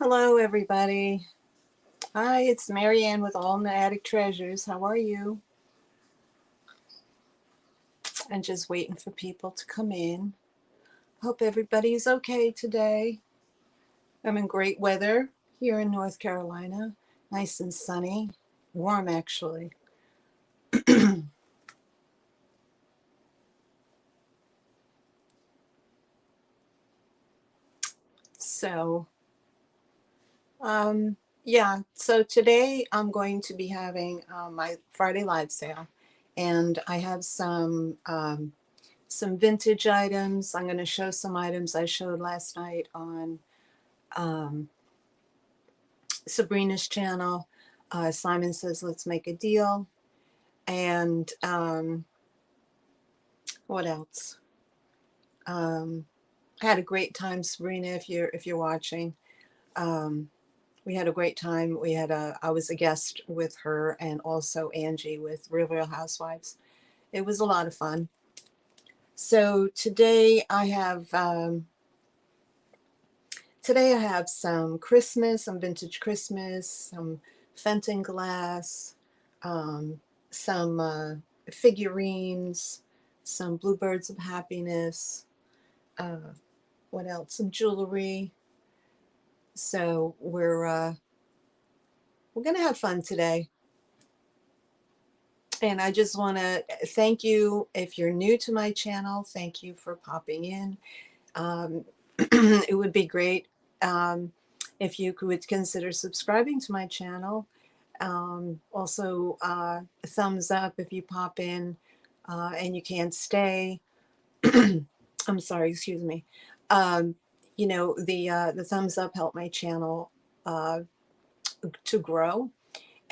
Hello, everybody. Hi, it's Marianne with All Attic Treasures. How are you? And just waiting for people to come in. Hope everybody's okay today. I'm in great weather here in North Carolina. Nice and sunny. Warm, actually. So, um, yeah. So today I'm going to be having my Friday live sale. And I have some vintage items. I'm going to show some items I showed last night on um, Sabrina's channel. Simon Says Let's Make a Deal. And what else? I had a great time, Sabrina, if you're watching. Um, we had a great time. I was a guest with her and also Angie with Real Housewives. It was a lot of fun. So today I have some vintage Christmas, some Fenton glass, um, some figurines, some bluebirds of happiness. Uh, what else? Some jewelry. So we're gonna have fun today. And I just want to thank you if you're new to my channel. Thank you for popping in. Um, it would be great if you would consider subscribing to my channel. Also, a thumbs up if you pop in and you can't stay. I'm sorry, excuse me. Um, the thumbs up help my channel uh, to grow,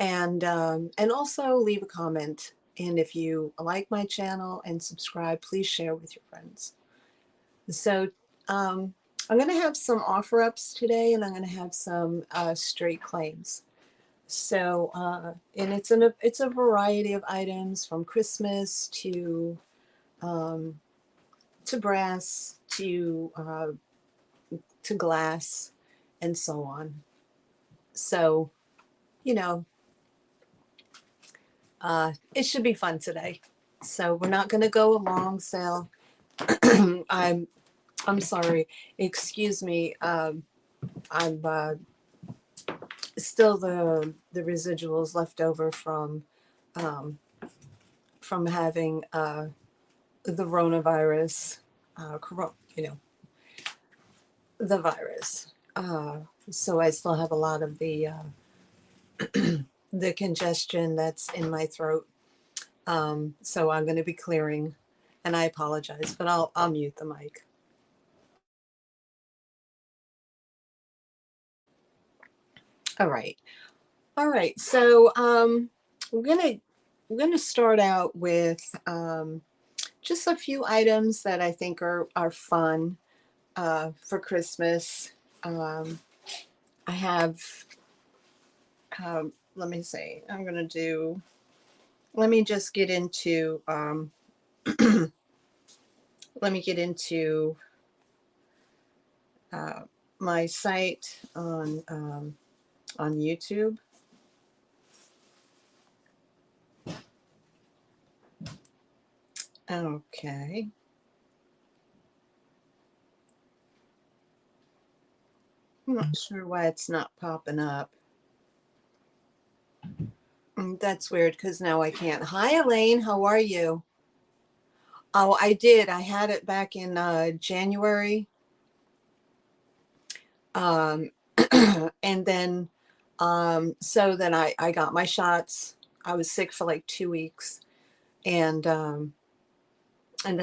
and also leave a comment. And if you like my channel and subscribe, please share with your friends. So um, I'm going to have some offer ups today, and I'm going to have some straight claims. So and it's a variety of items from Christmas um, to brass to glass and so on. So you know it should be fun today. So we're not going to go a long sale. I'm I'm sorry. Excuse me. I'm still the residuals left over um, from having the coronavirus, the virus. So I still have a lot of the congestion that's in my throat. So I'm going to be clearing, and I apologize, but I'll mute the mic. All right. All right. So we're gonna we're gonna start out with just a few items that I think are fun for Christmas. Um, I have, let me see, I'm going to do, let me just get into, let me get into uh, my site on YouTube. Okay. I'm not sure why it's not popping up. That's weird because now I can't. Hi, Elaine. How are you? Oh, I did. I had it back in January. Um, and then, so then I got my shots. I was sick for like 2 weeks, and then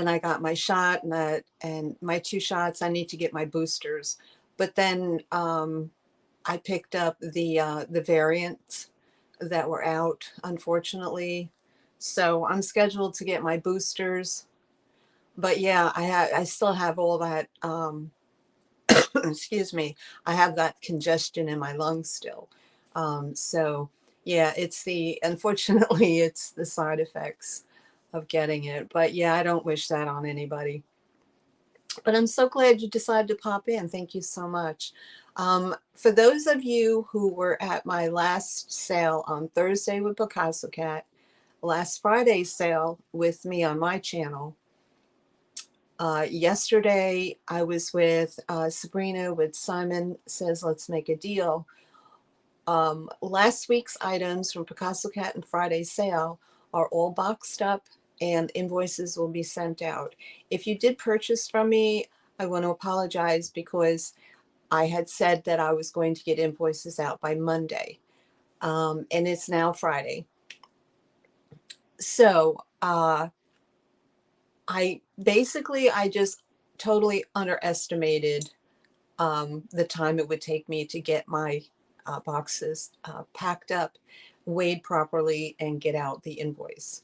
I got my shot, and my 2 shots. I need to get my boosters, but then I picked up the variants that were out, unfortunately. So I'm scheduled to get my boosters, but yeah, I still have all that. Excuse me, I have that congestion in my lungs still. So yeah, unfortunately, it's the side effects of getting it. But yeah, I don't wish that on anybody. But I'm so glad you decided to pop in. Thank you so much. For those of you who were at my last sale on Thursday with Picasso Cat, last Friday's sale with me on my channel, yesterday I was with Sabrina with Simon Says Let's Make a Deal. Last week's items from Picasso Cat and Friday's sale are all boxed up and invoices will be sent out. If you did purchase from me, I want to apologize because I had said that I was going to get invoices out by Monday, and it's now Friday. So I just totally underestimated the time it would take me to get my boxes packed up, weighed properly, and get out the invoice.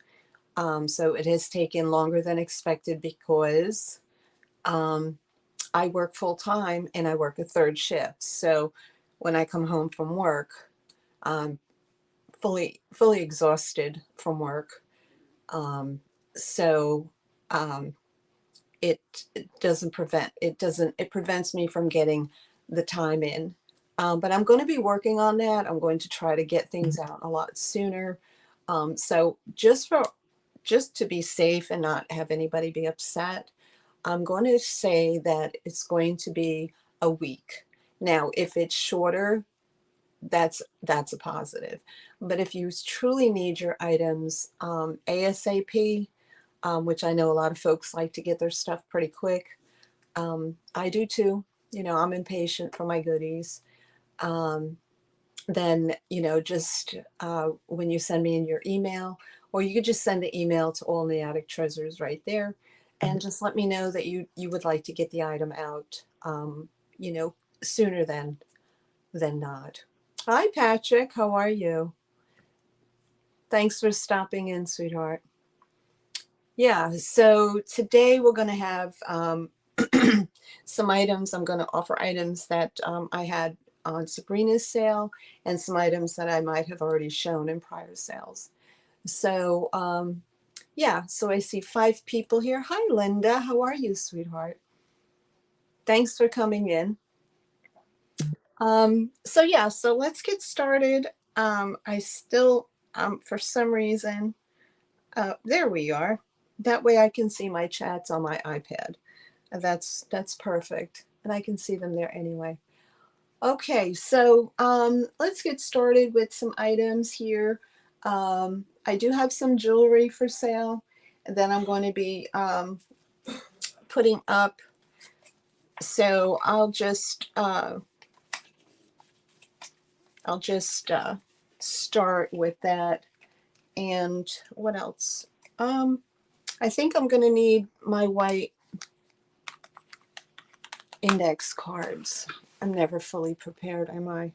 So it has taken longer than expected because I work full time and I work a third shift. So when I come home from work, I'm fully exhausted from work. So it it prevents me from getting the time in. But I'm going to be working on that. I'm going to try to get things out a lot sooner. So just to be safe and not have anybody be upset, I'm going to say that it's going to be a week. Now, if it's shorter, that's a positive. But if you truly need your items ASAP, which I know a lot of folks like to get their stuff pretty quick. I do too. You know, I'm impatient for my goodies. Then, you know, just when you send me in your email, or you could just send the email to All in the Attic Treasures right there, and just let me know that you would like to get the item out, you know, sooner than not. Hi, Patrick. How are you? Thanks for stopping in, sweetheart. Yeah, so today we're going to have some items. I'm going to offer items that I had on Sabrina's sale and some items that I might have already shown in prior sales. So, yeah, so I see 5 people here. Hi, Linda. How are you, sweetheart? Thanks for coming in. So yeah, so let's get started. I still, for some reason, there we are. That way I can see my chats on my iPad. That's perfect. And I can see them there anyway. Okay, so let's get started with some items here. I do have some jewelry for sale that I'm going to be putting up. So I'll just start with that. And what else? I think I'm going to need my white index cards. I'm never fully prepared, am I?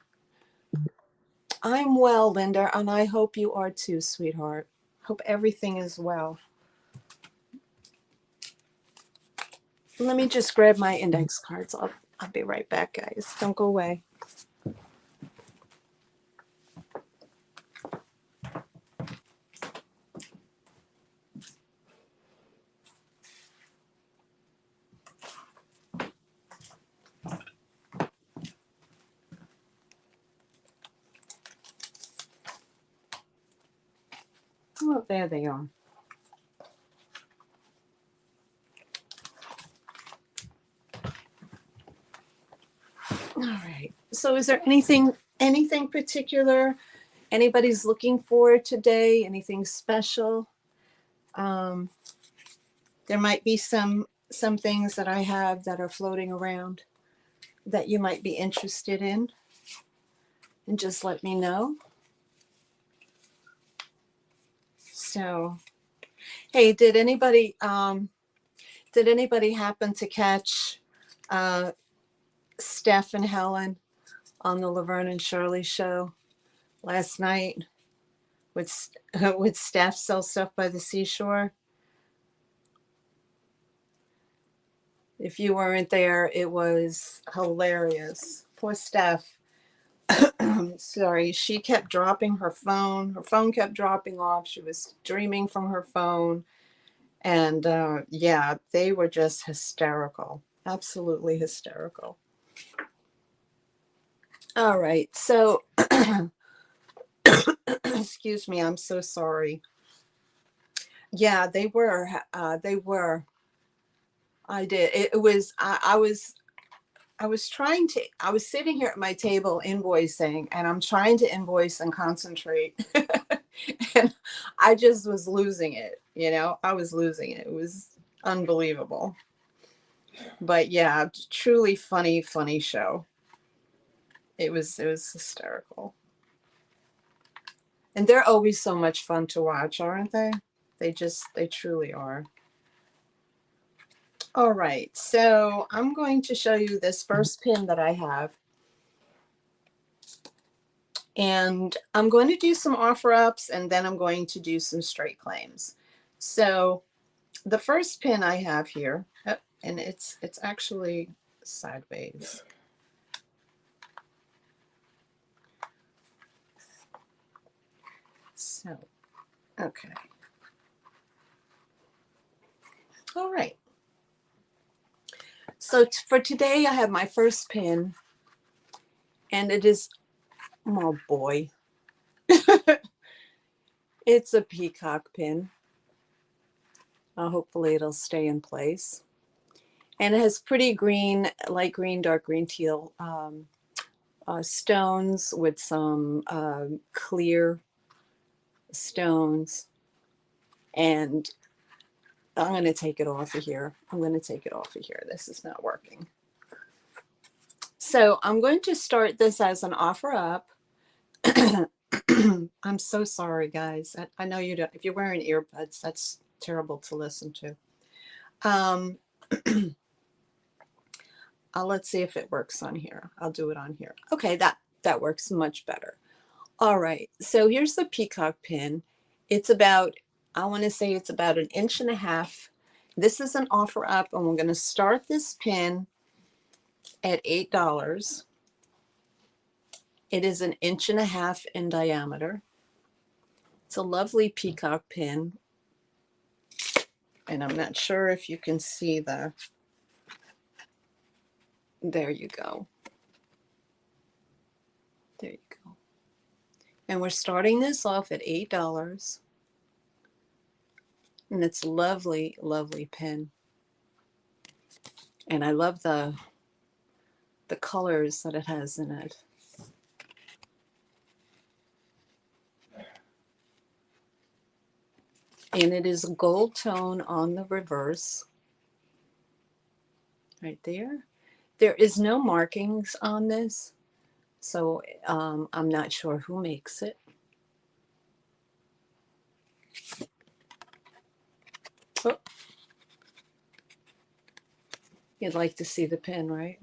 I'm well, Linda, and I hope you are too, sweetheart. Hope everything is well. Let me just grab my index cards. I'll be right back, guys. Don't go away. Oh, there they are. All right. So is there anything particular anybody's looking for today? Anything special? There might be some things that I have that are floating around that you might be interested in, and just let me know. So, hey, did anybody happen to catch Steph and Helen on the Laverne and Shirley show last night with with Steph Sell Stuff by the Seashore? If you weren't there, it was hilarious. Poor Steph. Sorry, she kept dropping her phone. Her phone kept dropping off. She was streaming from her phone. And yeah, they were just hysterical. Absolutely hysterical. All right, so excuse me, I'm so sorry. Yeah, they were. They were. I did. It was. I was. I was trying to. I was sitting here at my table invoicing, and I'm trying to invoice and concentrate, and I just was losing it. You know, I was losing it. It was unbelievable. But yeah, truly funny, funny show. It was. It was hysterical, and they're always so much fun to watch, aren't they? They just. They truly are. All right, so I'm going to show you this first pin that I have. And I'm going to do some offer ups and then I'm going to do some straight claims. So the first pin I have here, and it's actually sideways. So, okay. All right. So for today, I have my first pin, and it is, oh boy, it's a peacock pin. Hopefully it'll stay in place. And it has pretty green, light green, dark green, teal stones with some clear stones. And I'm going to take it off of here. I'm going to take it off of here. This is not working. So I'm going to start this as an offer up. I'm so sorry, guys. I know you don't. If you're wearing earbuds, that's terrible to listen to. Let's see if it works on here. I'll do it on here. Okay, that works much better. All right, so here's the peacock pin. It's about, I want to say it's about 1.5 inches. This is an offer up, and we're going to start this pin at $8. It is 1.5 inches in diameter. It's a lovely peacock pin, and I'm not sure if you can see the, there you go. There you go. And we're starting this off at $8. And it's lovely, lovely pin. And I love the colors that it has in it. And it is a gold tone on the reverse. Right there. There is no markings on this, so I'm not sure who makes it. Oh. You'd like to see the pin, right?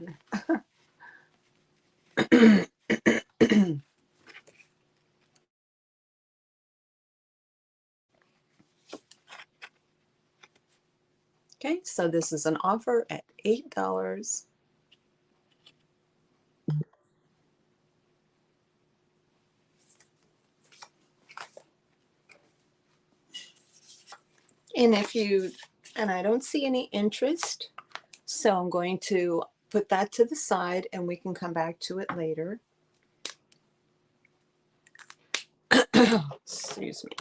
Okay, so this is an offer at $8. And if you, and I don't see any interest, so I'm going to put that to the side and we can come back to it later. Excuse me.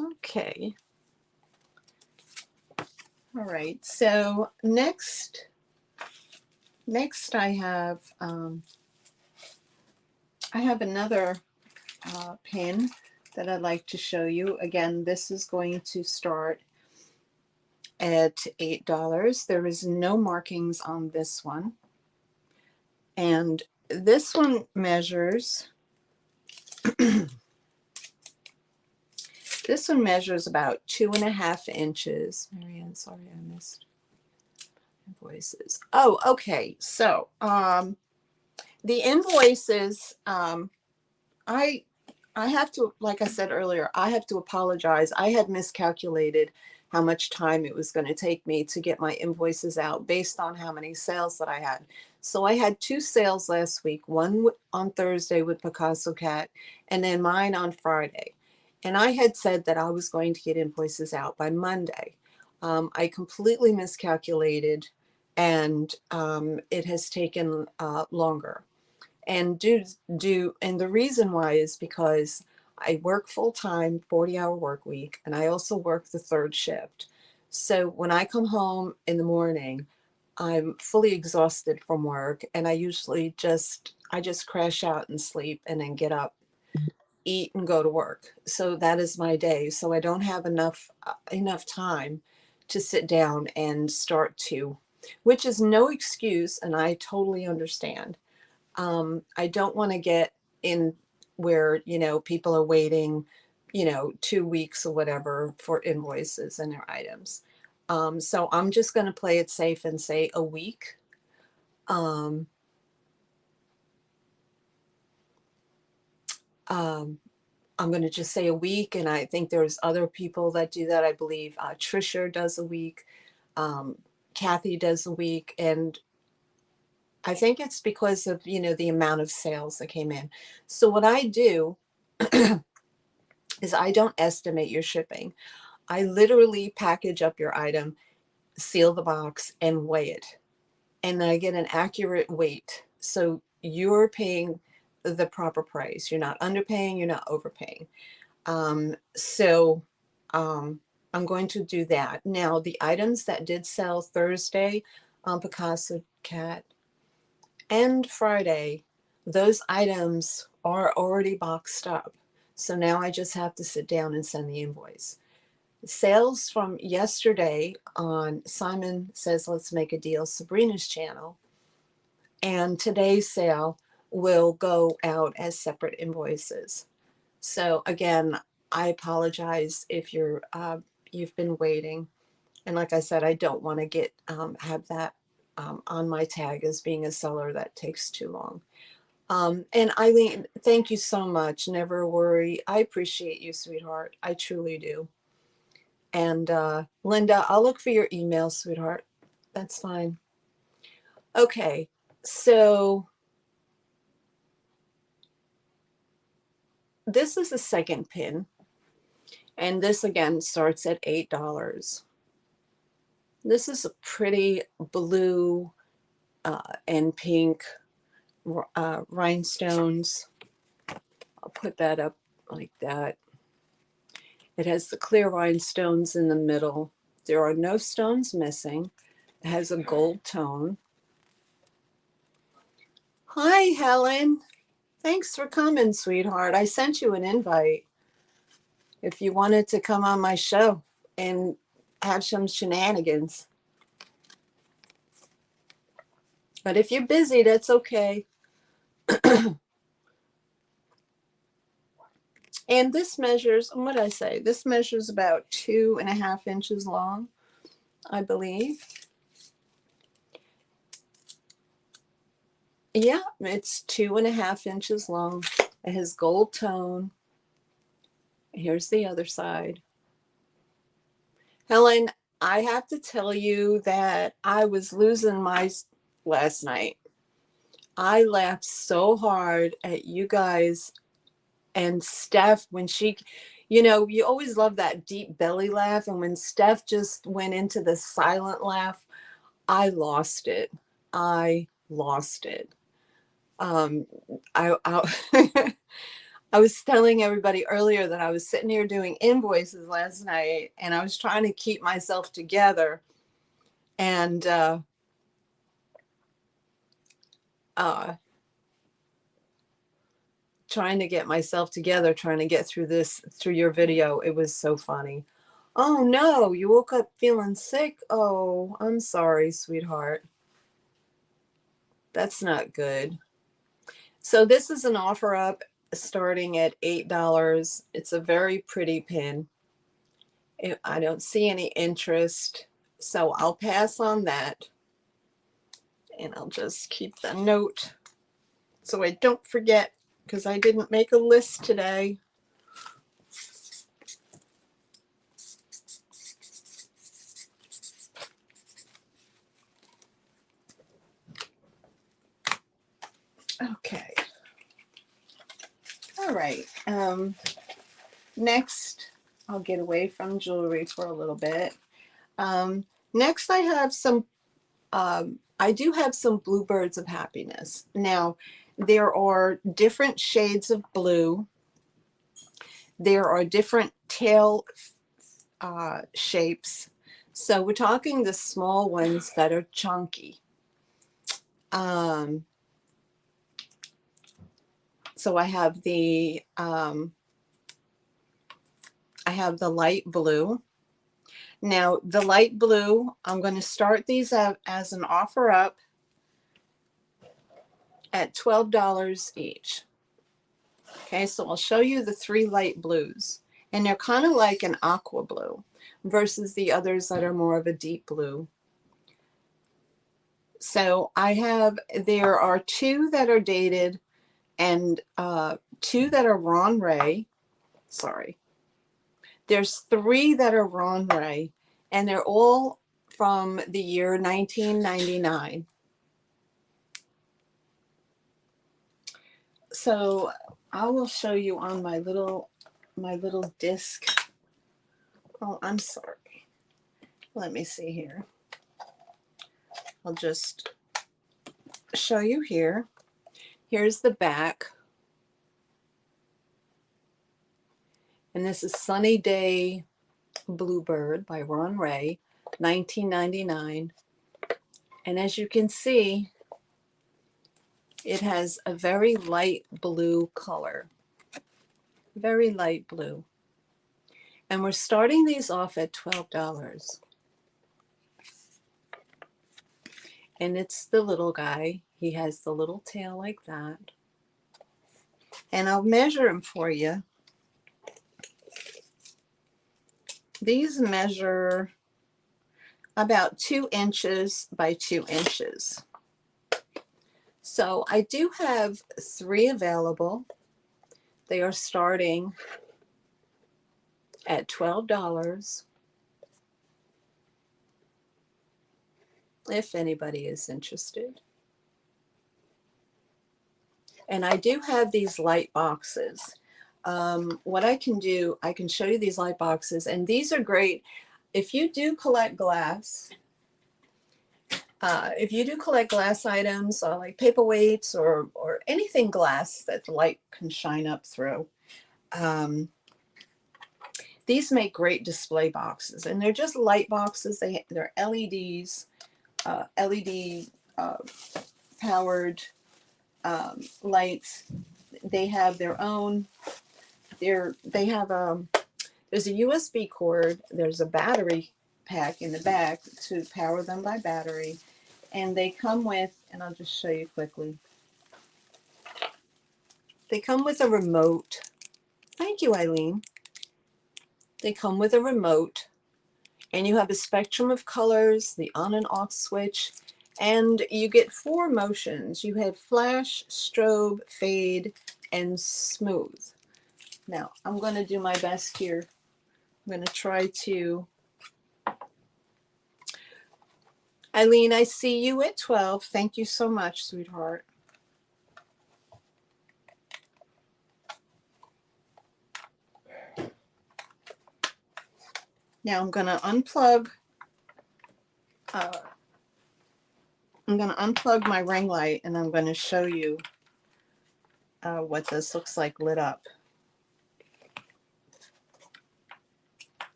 Okay. All right, so next I have another pin that I'd like to show you. Again, this is going to start at $8. There is no markings on this one. And this one measures, this one measures about 2.5 inches. Marianne, sorry I missed invoices. Oh, okay. So the invoices, I have to, like I said earlier, I have to apologize. I had miscalculated how much time it was going to take me to get my invoices out based on how many sales that I had. So I had 2 sales last week, one on Thursday with Picasso Cat, and then mine on Friday. And I had said that I was going to get invoices out by Monday. I completely miscalculated, and it has taken longer. And and the reason why is because I work full time, 40-hour work week, and I also work the third shift. So when I come home in the morning, I'm fully exhausted from work, and I just crash out and sleep and then get up, eat, and go to work. So that is my day. So I don't have enough time to sit down and start to, which is no excuse, and I totally understand. I don't want to get in where, people are waiting, 2 weeks or whatever for invoices and their items. So I'm just going to play it safe and say a week. Um, um, I'm going to just say a week. And I think there's other people that do that. I believe Trisha does a week. Um, Kathy does a week. And I think it's because of, the amount of sales that came in. So what I do is I don't estimate your shipping. I literally package up your item, seal the box, and weigh it. And then I get an accurate weight. So you're paying the proper price. You're not underpaying, you're not overpaying. So I'm going to do that. Now, the items that did sell Thursday, Picasso Cat, and Friday, those items are already boxed up. So now I just have to sit down and send the invoice. Sales from yesterday on Simon Says Let's Make a Deal, Sabrina's channel, and today's sale will go out as separate invoices. So again, I apologize if you've been waiting. And like I said, I don't want to have that on my tag as being a seller. That takes too long. And Eileen, thank you so much. Never worry. I appreciate you, sweetheart. I truly do. And Linda, I'll look for your email, sweetheart. That's fine. Okay, so this is the second pin. And this again starts at $8. This is a pretty blue and pink rhinestones. I'll put that up like that. It has the clear rhinestones in the middle. There are no stones missing. It has a gold tone. Hi, Helen. Thanks for coming, sweetheart. I sent you an invite if you wanted to come on my show and have some shenanigans. But if you're busy, that's okay. And this measures, what did I say? This measures about 2.5 inches long, I believe. Yeah, it's 2.5 inches long. It has gold tone. Here's the other side. Helen, I have to tell you that I was losing my last night. I laughed so hard at you guys and Steph when you always love that deep belly laugh. And when Steph just went into the silent laugh, I lost it. I lost it. Um, I I was telling everybody earlier that I was sitting here doing invoices last night, and I was trying to keep myself together, and uh, trying to get myself together, trying to get through your video. It was so funny. Oh no, you woke up feeling sick. Oh, I'm sorry, sweetheart. That's not good. So this is an offer up starting at $8. It's a very pretty pin. I don't see any interest, so I'll pass on that. And I'll just keep the note so I don't forget, because I didn't make a list today. Okay. All right. Next, I'll get away from jewelry for a little bit. Next, I have some, I do have some bluebirds of happiness. Now, there are different shades of blue. There are different tail shapes. So we're talking the small ones that are chunky. So I have the light blue. Now the light blue, I'm going to start these out as an offer up at $12 each. Okay, so I'll show you the 3 light blues, and they're kind of like an aqua blue versus the others that are more of a deep blue. So there are 2 that are dated and 2 that are Ron Ray. Sorry. There's 3 that are Ron Ray, and they're all from the year 1999. So I will show you on my little disc. Oh, I'm sorry. Let me see here. I'll just show you here. Here's the back. And this is Sunny Day Bluebird by Ron Ray, 1999. And as you can see, it has a very light blue color. Very light blue. And we're starting these off at $12. And it's the little guy. He has the little tail like that. And I'll measure him for you. These measure about 2 inches by 2 inches. So I do have 3 available. They are starting at $12 if anybody is interested. And I do have these light boxes. What I can do, I can show you these light boxes, and these are great if you do collect glass. If you do collect glass items like paperweights or anything glass that the light can shine up through, these make great display boxes, and they're just light boxes. They're LEDs, LED powered lights. They have their own. They have there's a USB cord. There's a battery pack in the back to power them by battery, and they come with. And I'll just show you quickly. They come with a remote. Thank you, Eileen. They come with a remote, and you have a spectrum of colors, the on and off switch, and you get 4 motions. You have flash, strobe, fade, and smooth. Now, I'm going to do my best here. I'm going to try to... Eileen, I see you at 12. Thank you so much, sweetheart. Now I'm going to unplug. My ring light, and I'm going to show you what this looks like lit up.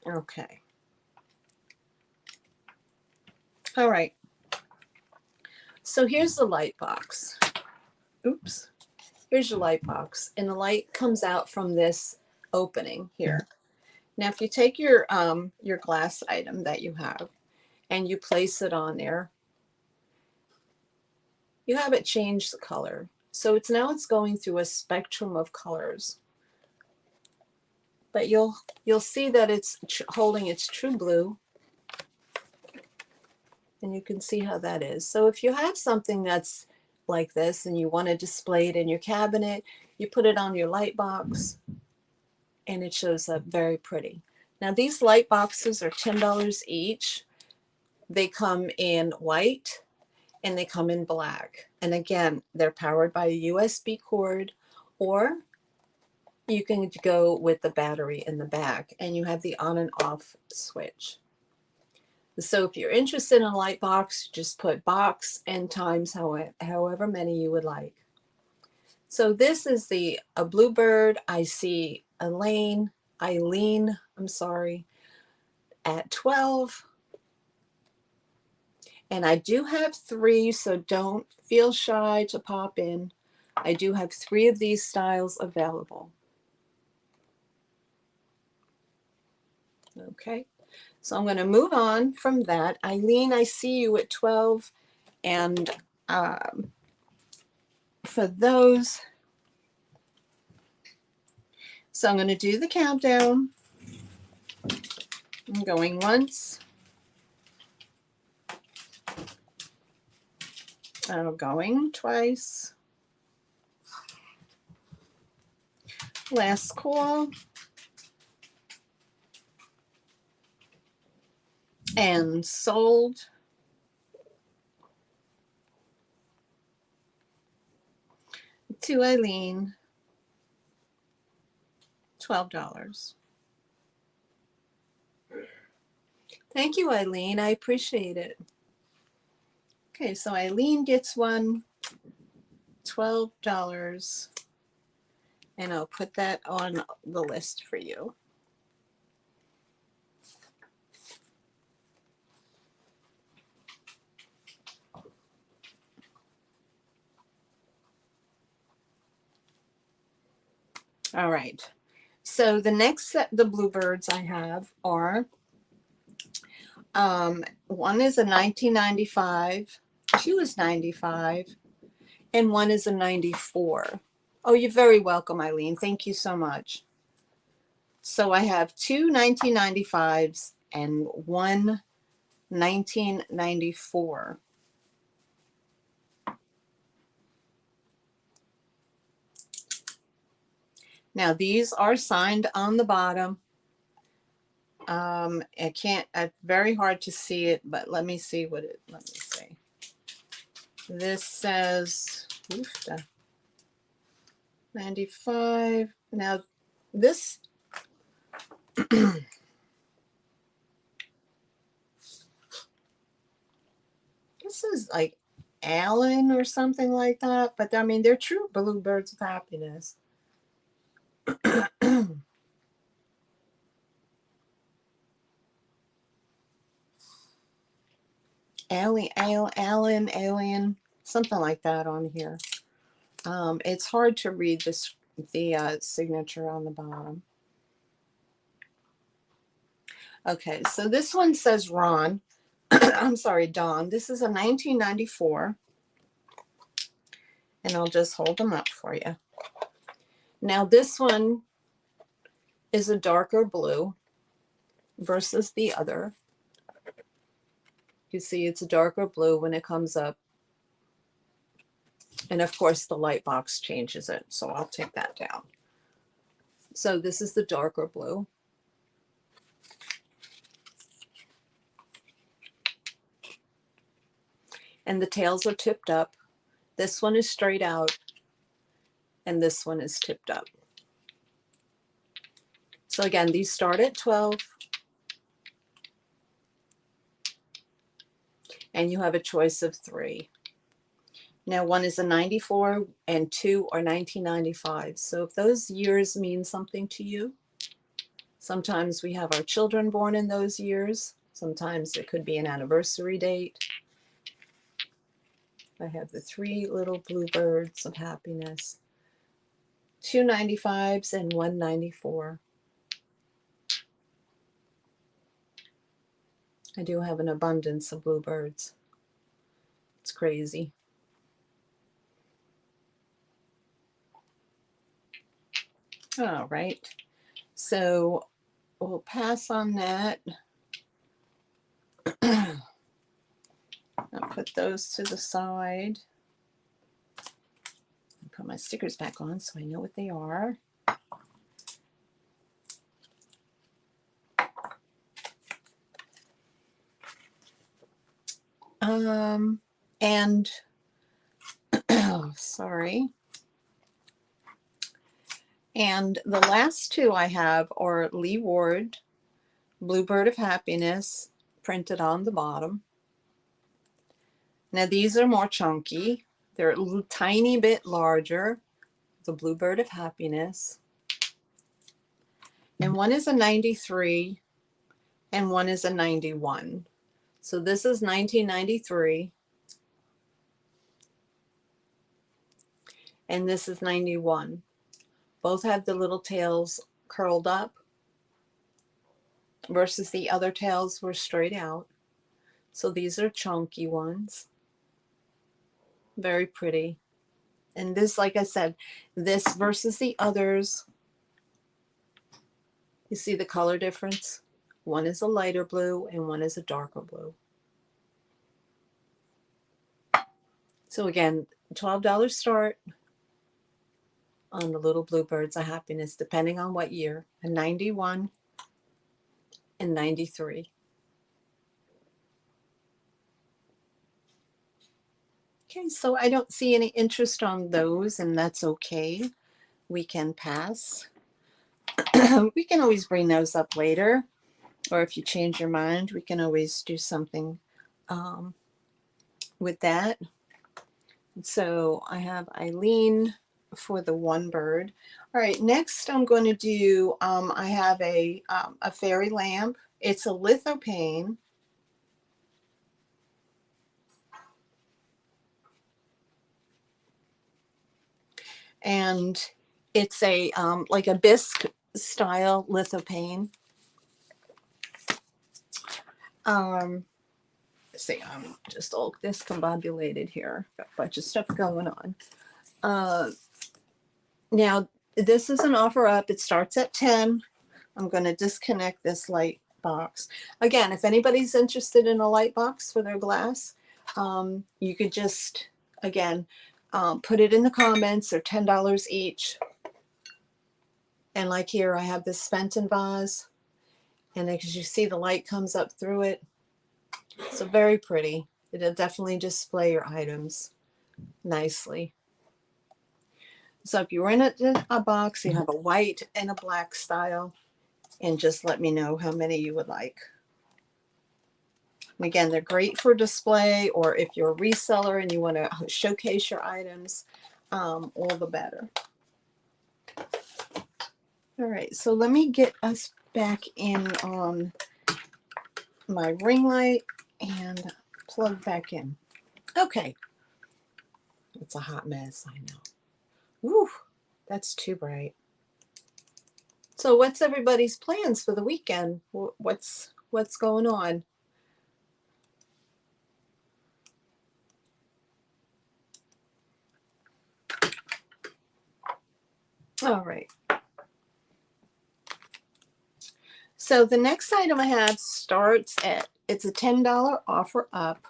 Okay. All right. So here's the light box. Oops. Here's your light box, and the light comes out from this opening here. Now, if you take your glass item that you have and you place it on there, you have it change the color. So it's going through a spectrum of colors. But you'll see that it's holding its true blue, and you can see how that is. So if you have something that's like this and you want to display it in your cabinet, you put it on your light box, and it shows up very pretty. Now these light boxes are $10 each. They come in white and they come in black. And again, they're powered by a USB cord, or you can go with the battery in the back, and you have the on and off switch. So if you're interested in a light box, just put box and times however many you would like. So this is a bluebird. I see Eileen, I'm sorry, at 12. And I do have 3, so don't feel shy to pop in. I do have 3 of these styles available. Okay, so I'm going to move on from that. Eileen, I see you at 12. And for those, so I'm going to do the countdown. I'm going once. I'm going twice. Last call. And sold. To Eileen, $12. Thank you, Eileen. I appreciate it. Okay, so Eileen gets one, $12, and I'll put that on the list for you. All right. So the next set, the bluebirds I have are, one is a 1995, two is 95, and one is a 94. Oh, you're very welcome, Eileen. Thank you so much. So I have 2 1995s and one 1994. Now these are signed on the bottom. It's very hard to see it, but let me see let me see. This says, 95. Now this, this is like Allen or something like that, but I mean, they're true bluebirds of happiness. Alien, something like that on here. It's hard to read this, the signature on the bottom. Okay, so this one says Ron. I'm sorry, Dawn. This is a 1994. And I'll just hold them up for you. Now this one is a darker blue versus the other. You see it's a darker blue when it comes up. And of course the light box changes it, so I'll take that down. So this is the darker blue. And the tails are tipped up. This one is straight out, and this one is tipped up. So again, these start at 12. And you have a choice of 3. Now one is a 94 and 2 are 1995. So if those years mean something to you, sometimes we have our children born in those years. Sometimes it could be an anniversary date. I have the 3 little bluebirds of happiness. 2 95s and 1 94. I do have an abundance of bluebirds. It's crazy. All right. So we'll pass on that. I'll put those to the side. Put my stickers back on so I know what they are. And sorry. And the last two I have are Lee Ward, Bluebird of Happiness, printed on the bottom. Now these are more chunky. They're a little tiny bit larger. The Bluebird of Happiness. And one is a 93 and one is a 91. So this is 1993 and this is 91. Both have the little tails curled up versus the other tails were straight out. So these are chunky ones. Very pretty. And this, like I said, this versus the others, you see the color difference? One is a lighter blue and one is a darker blue. So again, $12 start on the little Bluebirds of Happiness, depending on what year, a 91 and 93. Okay, so I don't see any interest on those, and that's okay. We can pass. We can always bring those up later, or if you change your mind, we can always do something with that. So I have Eileen for the one bird. All right, next I'm going to do, I have a fairy lamp. It's a lithopane. And it's a like a bisque style lithopane. Let's see, I'm just all discombobulated here. Got a bunch of stuff going on. Now, this is an offer up. It starts at 10. I'm going to disconnect this light box. Again, if anybody's interested in a light box for their glass, you could just, again, put it in the comments. They're $10 each. And like here, I have this Fenton vase. And as you see, the light comes up through it. So very pretty. It'll definitely display your items nicely. So if you were in a box, you have a white and a black style, and just let me know how many you would like. And again, they're great for display, or if you're a reseller and you want to showcase your items, all the better. All right, so let me get us back in on my ring light and plug back in. Okay. It's a hot mess, I know. Woo, that's too bright. So what's everybody's plans for the weekend? What's going on? All right. So the next item I have starts at, it's a $10 offer up.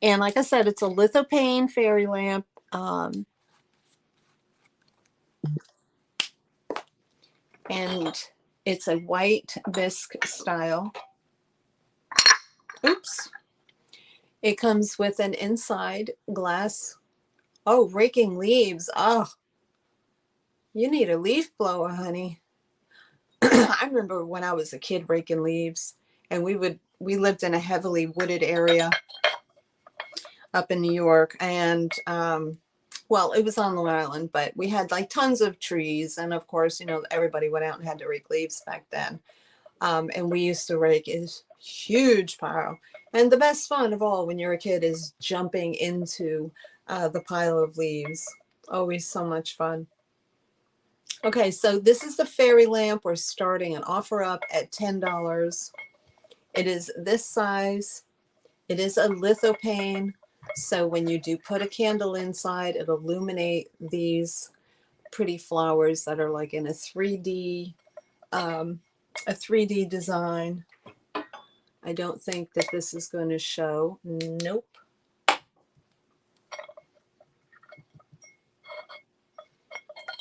And like I said, it's a lithopane fairy lamp. And it's a white bisque style. Oops. It comes with an inside glass. Oh, raking leaves. Oh, you need a leaf blower, honey. I remember when I was a kid raking leaves, and we lived in a heavily wooded area up in New York, and well, it was on Long Island, but we had like tons of trees, and of course, you know, everybody went out and had to rake leaves back then. And we used to rake a huge pile. And the best fun of all when you're a kid is jumping into the pile of leaves. Always so much fun. Okay, so this is the fairy lamp. We're starting an offer up at $10. It is this size. It is a lithopane. So when you do put a candle inside, it'll illuminate these pretty flowers that are like in a 3D design. I don't think that this is going to show. Nope.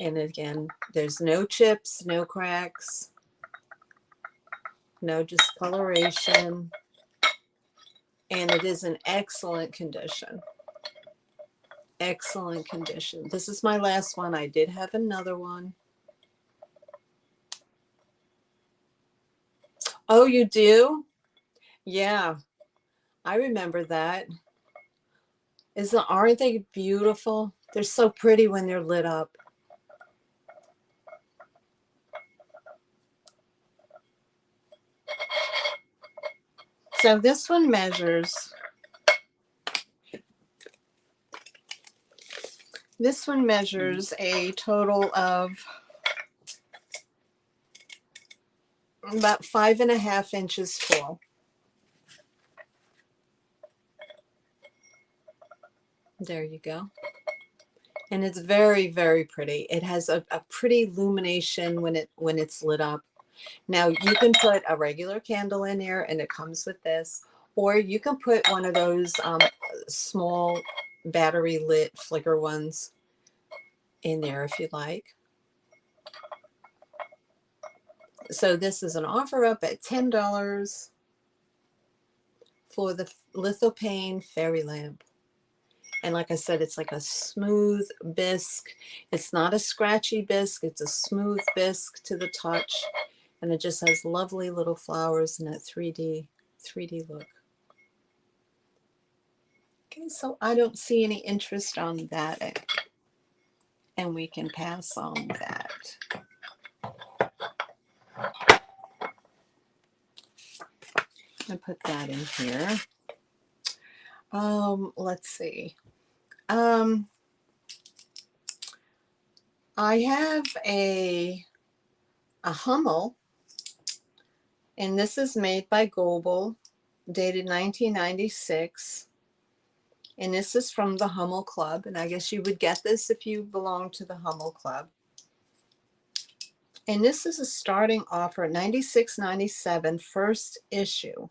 And again, there's no chips, no cracks, no discoloration, and it is in excellent condition. excellent condition. This is my last one. I did have another one. Oh, you do? Yeah, I remember that. Aren't they beautiful? They're so pretty when they're lit up. So this one measures a total of about 5.5 inches full. There you go. And it's very, very pretty. It has a pretty illumination when it's lit up. Now you can put a regular candle in there and it comes with this, or you can put one of those small battery lit flicker ones in there if you'd like. So this is an offer up at $10 for the Lithopane Fairy Lamp. And like I said, it's like a smooth bisque. It's not a scratchy bisque. It's a smooth bisque to the touch. And it just has lovely little flowers and that 3D look. Okay, so I don't see any interest on that. And we can pass on that. I put that in here. Let's see. I have a Hummel, and this is made by Goebel, dated 1996. And this is from the Hummel Club, and I guess you would get this if you belong to the Hummel Club. And this is a starting offer, $96.97, first issue.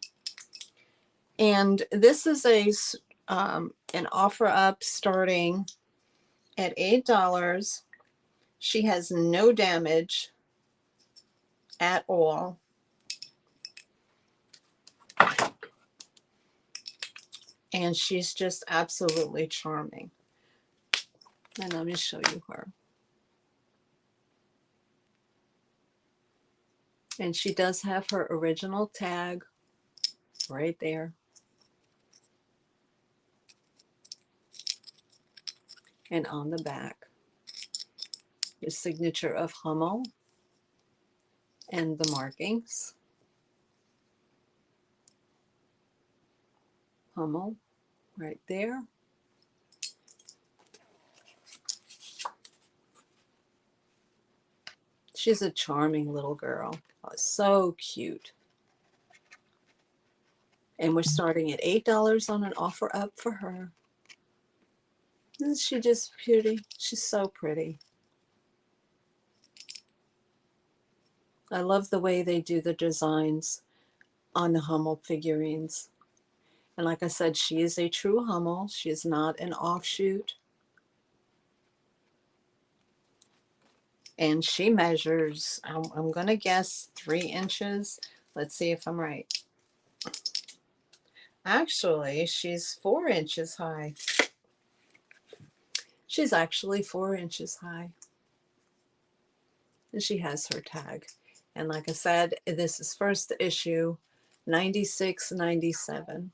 And this is an offer up starting at $8. She has no damage at all. And she's just absolutely charming. And let me show you her. And she does have her original tag right there. And on the back, the signature of Hummel and the markings. Hummel right there. She's a charming little girl. Oh, so cute. And we're starting at $8 on an offer up for her. Isn't she just pretty? She's so pretty. I love the way they do the designs on the Hummel figurines. And like I said, she is a true Hummel. She is not an offshoot. And she measures, I'm going to guess 3 inches. Let's see if I'm right. Actually, she's 4 inches high. She's actually 4 inches high. And she has her tag. And like I said, this is first issue, $96.97.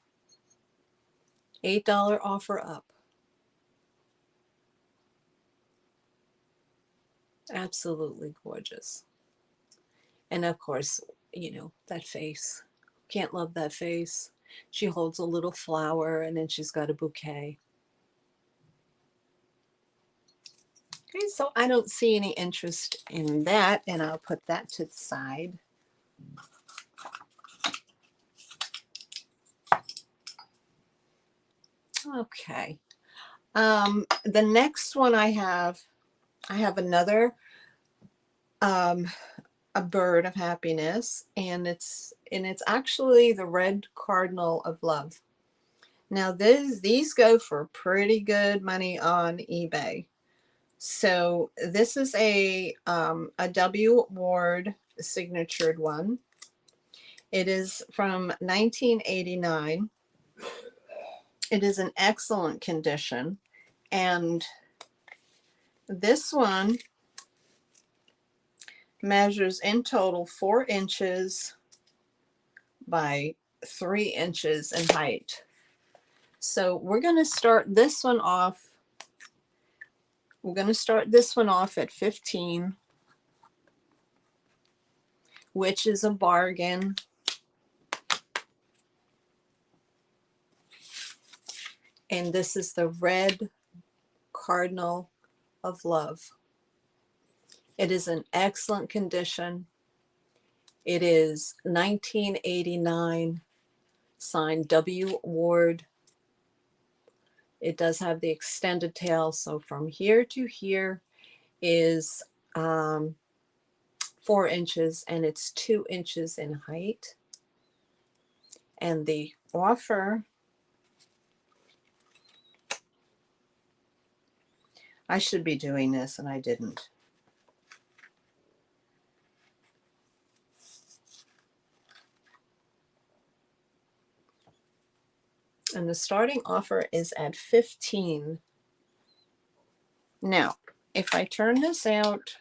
$8 offer up. Absolutely gorgeous. And of course, you know, that face. Can't love that face. She holds a little flower and then she's got a bouquet. Okay, so I don't see any interest in that, and I'll put that to the side. Okay. The next one I have another a bird of happiness, and it's actually the red cardinal of love. Now these go for pretty good money on eBay. So this is a W. Ward signatured one. It is from 1989. It is in excellent condition. And this one measures in total 4 inches by 3 inches in height. So we're going to start this one off. We're going to start this one off at 15, which is a bargain. And this is the red cardinal of love. It is in excellent condition. It is 1989, signed W. Ward. It does have the extended tail, so from here to here is 4 inches, and it's 2 inches in height. And the offer, I should be doing this and I didn't. And the starting offer is at 15. Now, if I turn this out,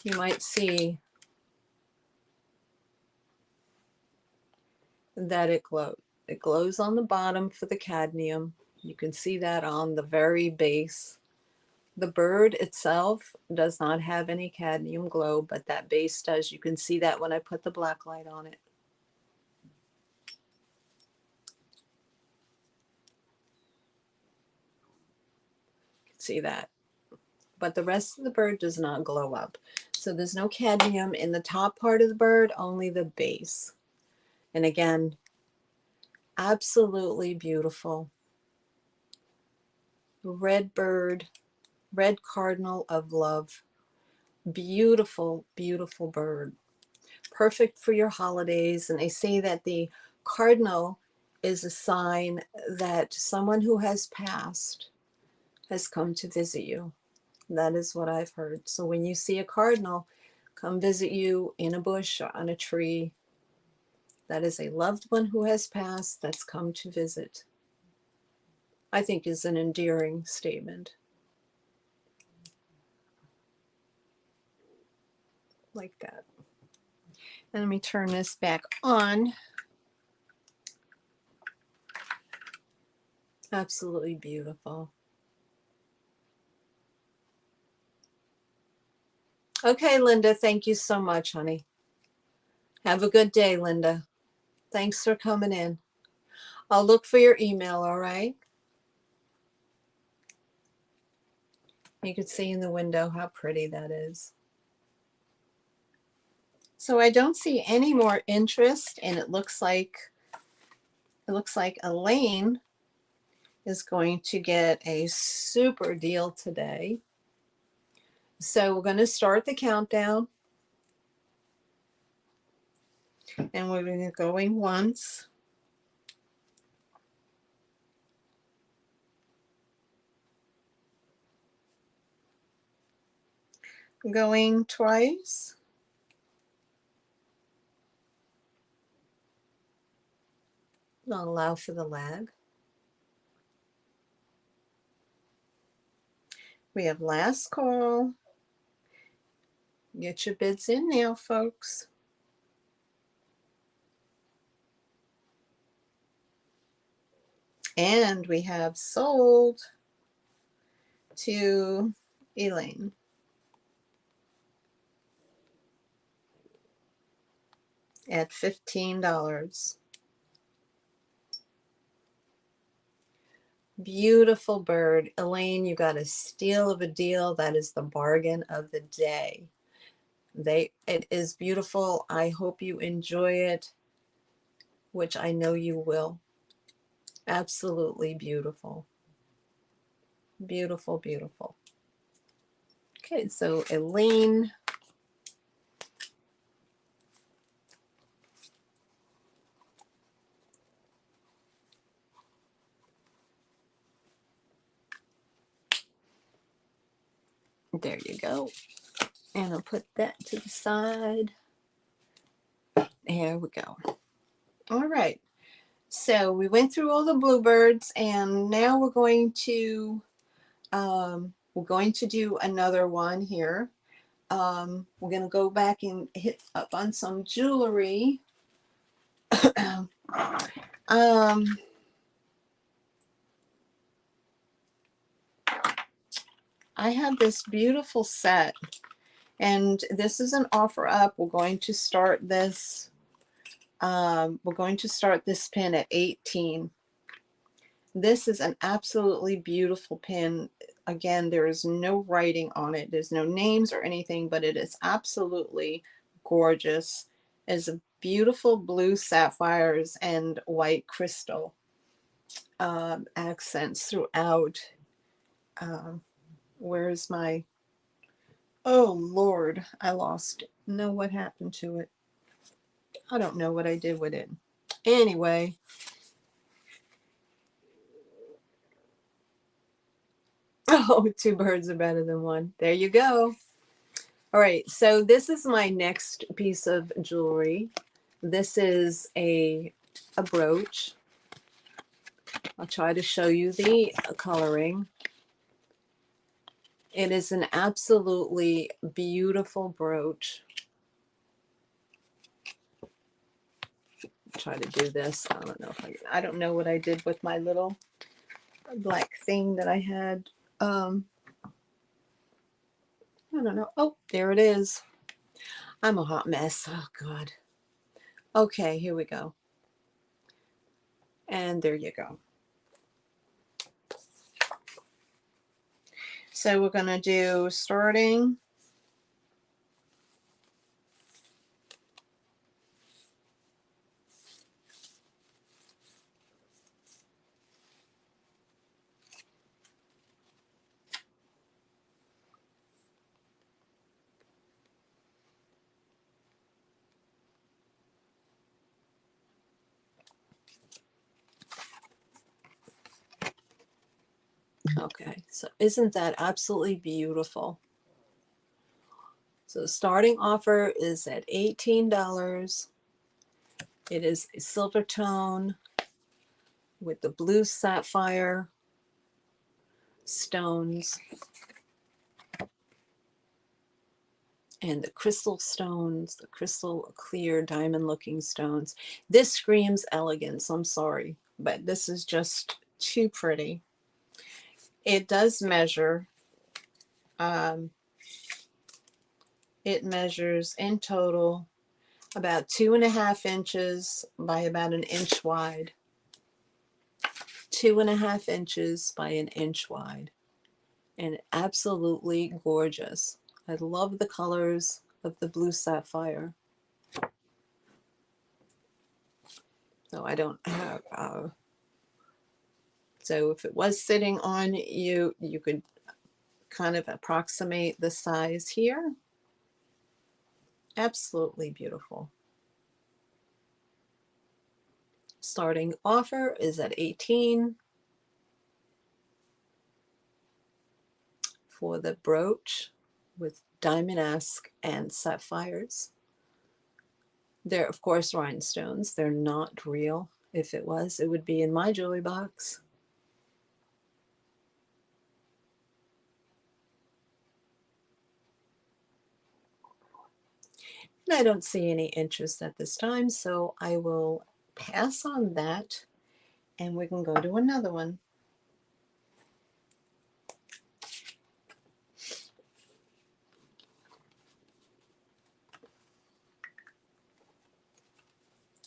you might see that it glows. It glows on the bottom for the cadmium. You can see that on the very base. The bird itself does not have any cadmium glow, but that base does. You can see that when I put the black light on it. You can see that. But the rest of the bird does not glow up. So there's no cadmium in the top part of the bird, only the base. And again, absolutely beautiful. Red bird, red cardinal of love. Beautiful, beautiful bird. Perfect for your holidays. And they say that the cardinal is a sign that someone who has passed has come to visit you. That is what I've heard. So when you see a cardinal come visit you in a bush or on a tree, that is a loved one who has passed that's come to visit. I think is an endearing statement. Like that. And let me turn this back on. Absolutely beautiful. Okay, Linda, thank you so much, honey. Have a good day, Linda. Thanks for coming in. I'll look for your email, all right? You can see in the window how pretty that is. So I don't see any more interest, and it looks like Elaine is going to get a super deal today. So we're going to start the countdown, and we're going to going once, going twice, I'll allow for the lag. We have last call. Get your bids in now, folks. And we have sold to Elaine at $15. Beautiful bird. Elaine, you got a steal of a deal. That is the bargain of the day. It is beautiful. I hope you enjoy it, which I know you will. Absolutely beautiful. Beautiful, beautiful. Okay, so Elaine. There you go. And I'll put that to the side. There we go. All right. So we went through all the bluebirds, and now we're going to do another one here. We're going to go back and hit up on some jewelry. um, I have this beautiful set, and this is an offer up. We're going to start this. We're going to start this pin at 18. This is an absolutely beautiful pin. Again, there is no writing on it. There's no names or anything, but it is absolutely gorgeous. It's a beautiful blue sapphires and white crystal accents throughout. Where's my, oh Lord, I lost it. No, what happened to it? I don't know what I did with it. Anyway, oh, two birds are better than one. There you go. All right, so this is my next piece of jewelry. This is a brooch. I'll try to show you the coloring. It is an absolutely beautiful brooch. I'll try to do this. I don't know if I don't know what I did with my little black thing that I had. I don't know. Oh, there it is. I'm a hot mess. Oh God. Okay, here we go. And there you go. So we're gonna do starting okay, so isn't that absolutely beautiful? So the starting offer is at $18. It is a silver tone with the blue sapphire stones and the crystal stones, the crystal clear diamond looking stones. This screams elegance, I'm sorry, but this is just too pretty. It does measure, um, it measures in total about 2.5 inches by about an inch wide. 2.5 inches by an inch wide, and absolutely gorgeous. I love the colors of the blue sapphire. So I don't have, so if it was sitting on you, you could kind of approximate the size here. Absolutely beautiful. Starting offer is at 18 for the brooch with diamond-esque and sapphires. They're, of course, rhinestones. They're not real. If it was, it would be in my jewelry box. And I don't see any interest at this time, so I will pass on that and we can go to another one.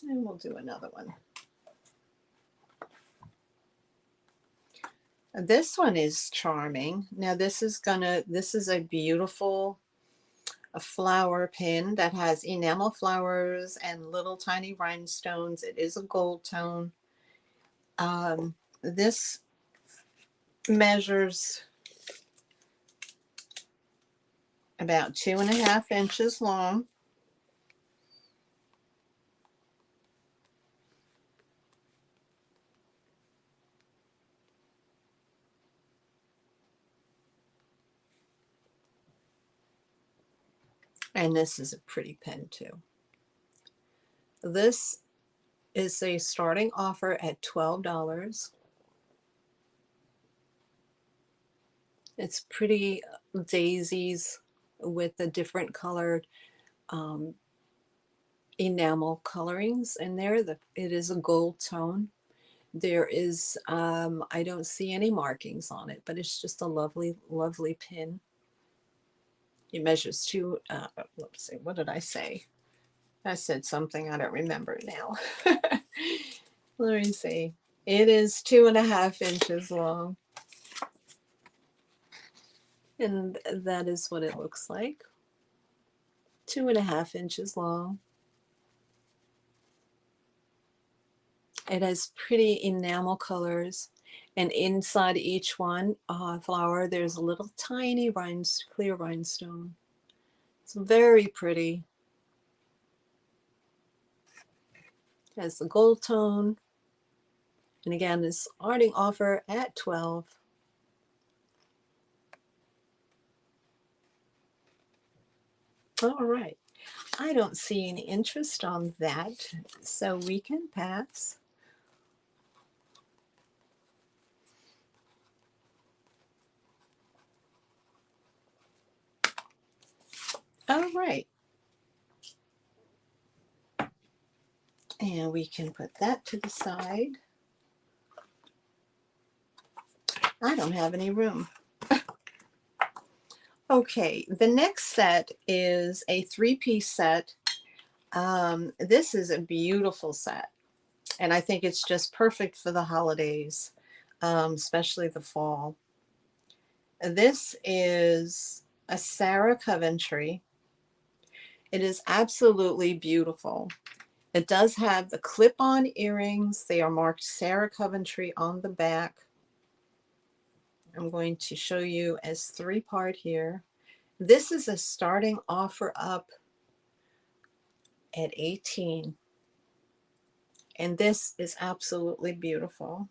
And we'll do another one. This one is charming. Now this is a beautiful flower pin that has enamel flowers and little tiny rhinestones. It is a gold tone. This measures about 2.5 inches long. And this is a pretty pen too. This is a starting offer at $12. It's pretty daisies with the different colored um, enamel colorings in there. It is a gold tone. There is, I don't see any markings on it, but it's just a lovely, lovely pin. It measures let's see, what did I say? I said something, I don't remember now. Let me see. It is 2.5 inches long. And that is what it looks like. 2.5 inches long. It has pretty enamel colors. And inside each one flower, there's a little tiny clear rhinestone. It's very pretty. It has the gold tone. And again, this starting offer at 12. All right. I don't see any interest on that, so we can pass. All right. And we can put that to the side. I don't have any room. Okay, the next set is a 3-piece set. This is a beautiful set, and I think it's just perfect for the holidays, especially the fall. This is a Sarah Coventry. It is absolutely beautiful. It does have the clip-on earrings. They are marked Sarah Coventry on the back. I'm going to show you as 3-part here. This is a starting offer up at 18. And this is absolutely beautiful.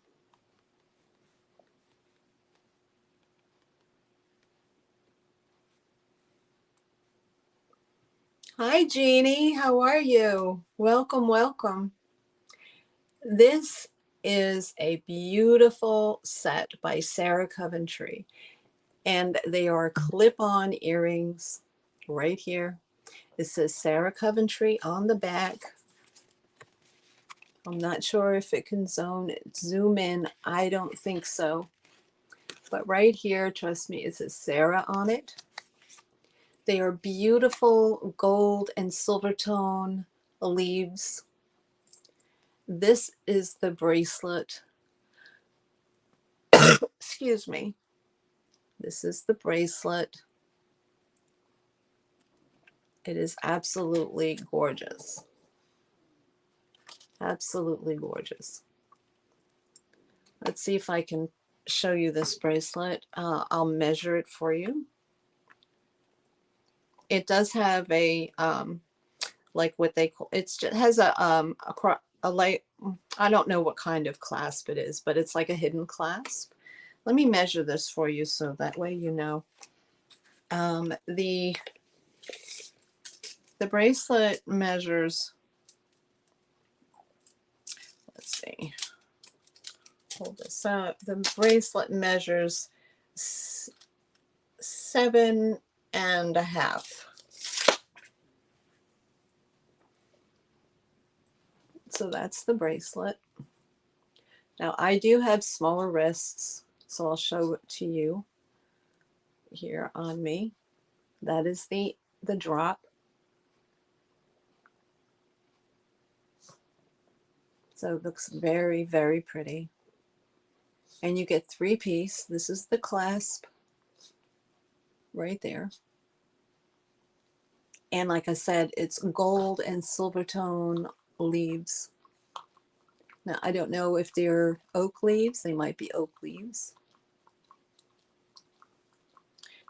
Hi, Jeannie. How are you? Welcome, welcome. This is a beautiful set by Sarah Coventry. And they are clip-on earrings right here. It says Sarah Coventry on the back. I'm not sure if it can zoom in. I don't think so. But right here, trust me, it says Sarah on it. They are beautiful gold and silver tone leaves. This is the bracelet. Excuse me. This is the bracelet. It is absolutely gorgeous. Absolutely gorgeous. Let's see if I can show you this bracelet. I'll measure it for you. It does have a like what they call it has a light, I don't know what kind of clasp it is, but it's like a hidden clasp. Let me measure this for you so that way you know. The bracelet measures, let's see, hold this up. The bracelet measures 7.5. So that's the bracelet. Now I do have smaller wrists, so I'll show it to you here on me. That is the drop. So it looks very, very pretty. And you get 3-piece. This is the clasp right there. And like I said, it's gold and silver tone leaves. Now, I don't know if they're oak leaves. They might be oak leaves.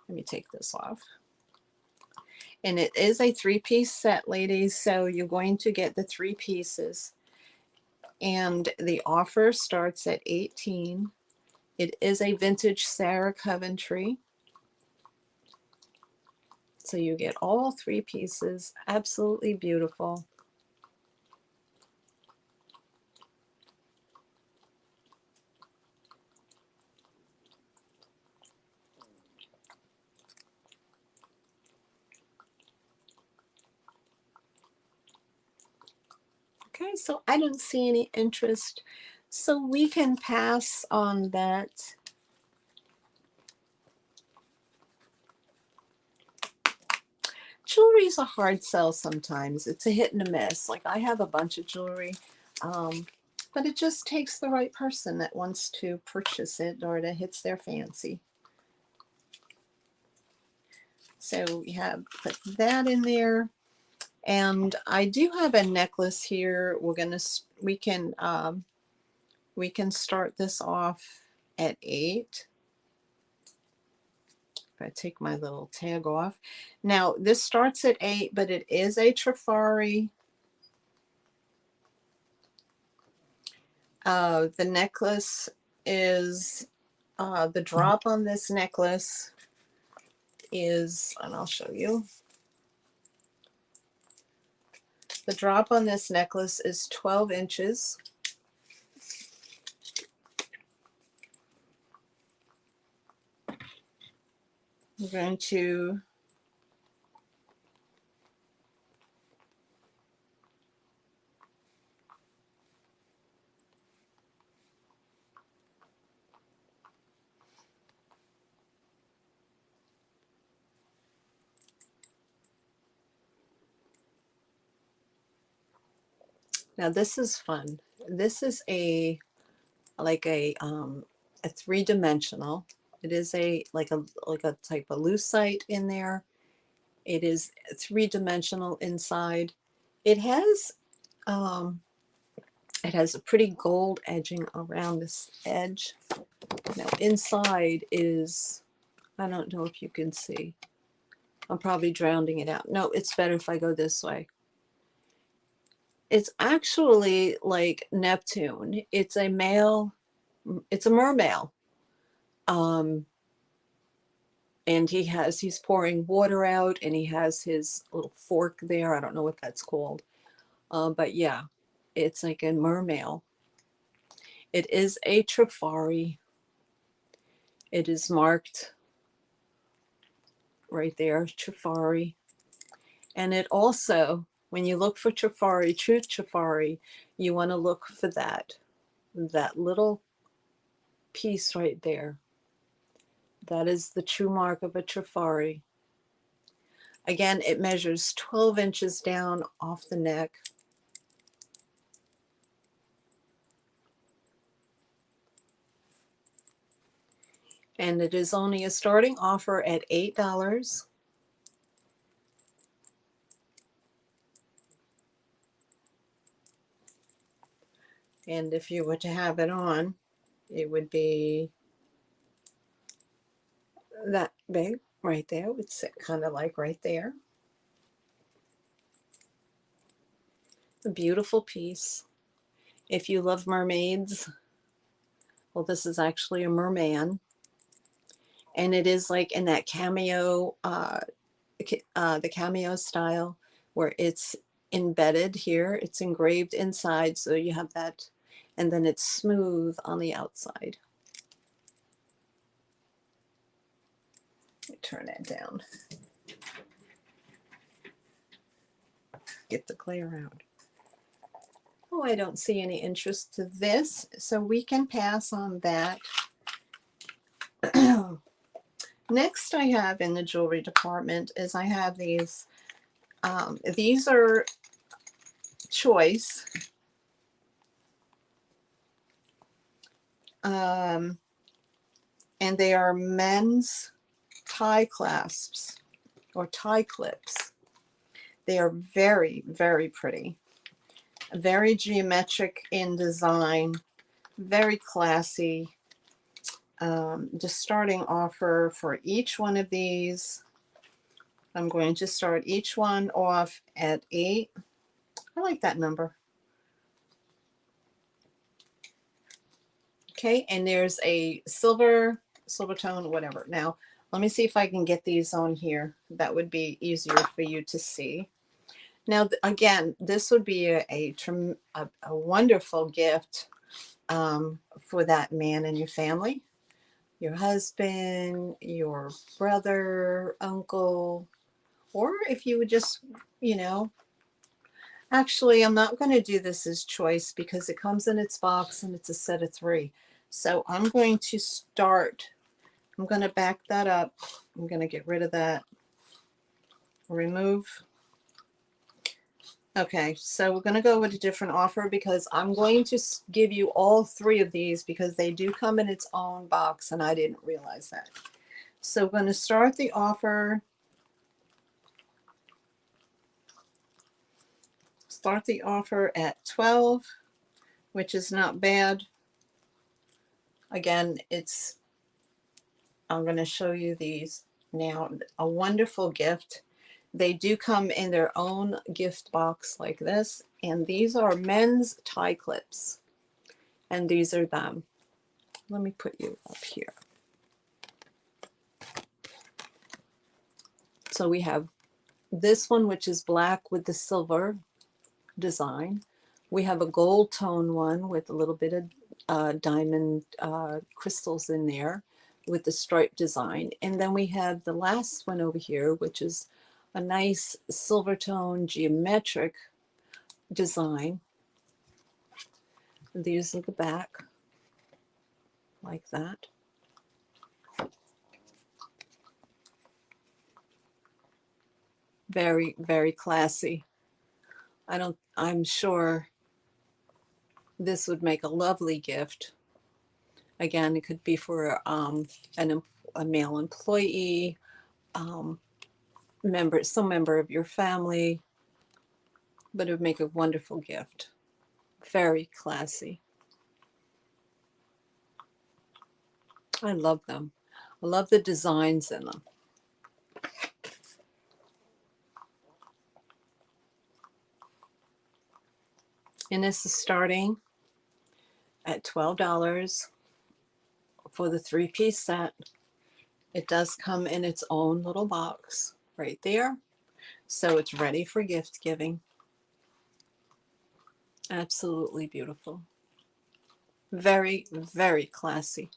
Let me take this off. And it is a 3-piece set, ladies. So you're going to get the 3 pieces. And the offer starts at 18. It is a vintage Sarah Coventry. So you get all 3 pieces. Absolutely beautiful. Okay, so I don't see any interest. So we can pass on that. Jewelry is a hard sell sometimes. It's a hit and a miss. Like I have a bunch of jewelry, um, but it just takes the right person that wants to purchase it or that hits their fancy. So we have put that in there. And I do have a necklace here. We can start this off at 8. If I take my little tag off. Now this starts at 8, but it is a Trifari. The necklace is the drop on this necklace is, and I'll show you. The drop on this necklace is 12 inches. I'm going to now this is fun. This is a like a 3-dimensional. It is a like a type of lucite in there. It is 3-dimensional inside. It has um, it has a pretty gold edging around this edge. Now inside is, I don't know if you can see. I'm probably drowning it out. No, it's better if I go this way. It's actually like Neptune. It's a male, it's a mermail. And he's pouring water out and he has his little fork there. I don't know what that's called. But yeah, it's like a mermail. It is a Trifari. It is marked right there, Trifari. And it also, when you look for Trifari, true Trifari, you want to look for that little piece right there. That is the true mark of a Trifari. Again, it measures 12 inches down off the neck. And it is only a starting offer at $8. And if you were to have it on, it would be that big right there. It would sit kind of like right there. A beautiful piece. If you love mermaids, well, this is actually a merman. And it is like in that cameo, the cameo style where it's embedded here. It's engraved inside, so you have that, and then it's smooth on the outside. Let me turn that down. Get the glare out. Oh, I don't see any interest to this, so we can pass on that. Next I have in the jewelry department is I have these. These are choice. And they are men's tie clasps or tie clips. They are very, very pretty. Very geometric in design. Very classy. Just starting offer for each one of these. I'm going to start each one off at 8. I like that number. Okay, and there's a silver tone, whatever. Now, let me see if I can get these on here. That would be easier for you to see. Now, again, this would be a wonderful gift for that man in your family, your husband, your brother, uncle, or if you would just, Actually, I'm not going to do this as choice because it comes in its box and it's a set of 3. So I'm going to start. I'm going to back that up. I'm going to get rid of that. Remove. Okay, so we're going to go with a different offer because I'm going to give you all 3 of these because they do come in its own box and I didn't realize that. So we're going to start the offer. Start the offer at 12, which is not bad. Again, I'm going to show you these now. A wonderful gift. They do come in their own gift box like this, and these are men's tie clips, and these are them. Let me put you up here. So we have this one, which is black with the silver design. We have a gold tone one with a little bit of diamond crystals in there with the stripe design. And then we have the last one over here, which is a nice silver tone geometric design. These are the back, like that. Very, very classy. I'm sure this would make a lovely gift. Again, it could be for a male employee, some member of your family, but it would make a wonderful gift. Very classy. I love them. I love the designs in them. And this is starting at $12 for the 3-piece set. It does come in its own little box right there. So it's ready for gift giving. Absolutely beautiful. Very, very classy.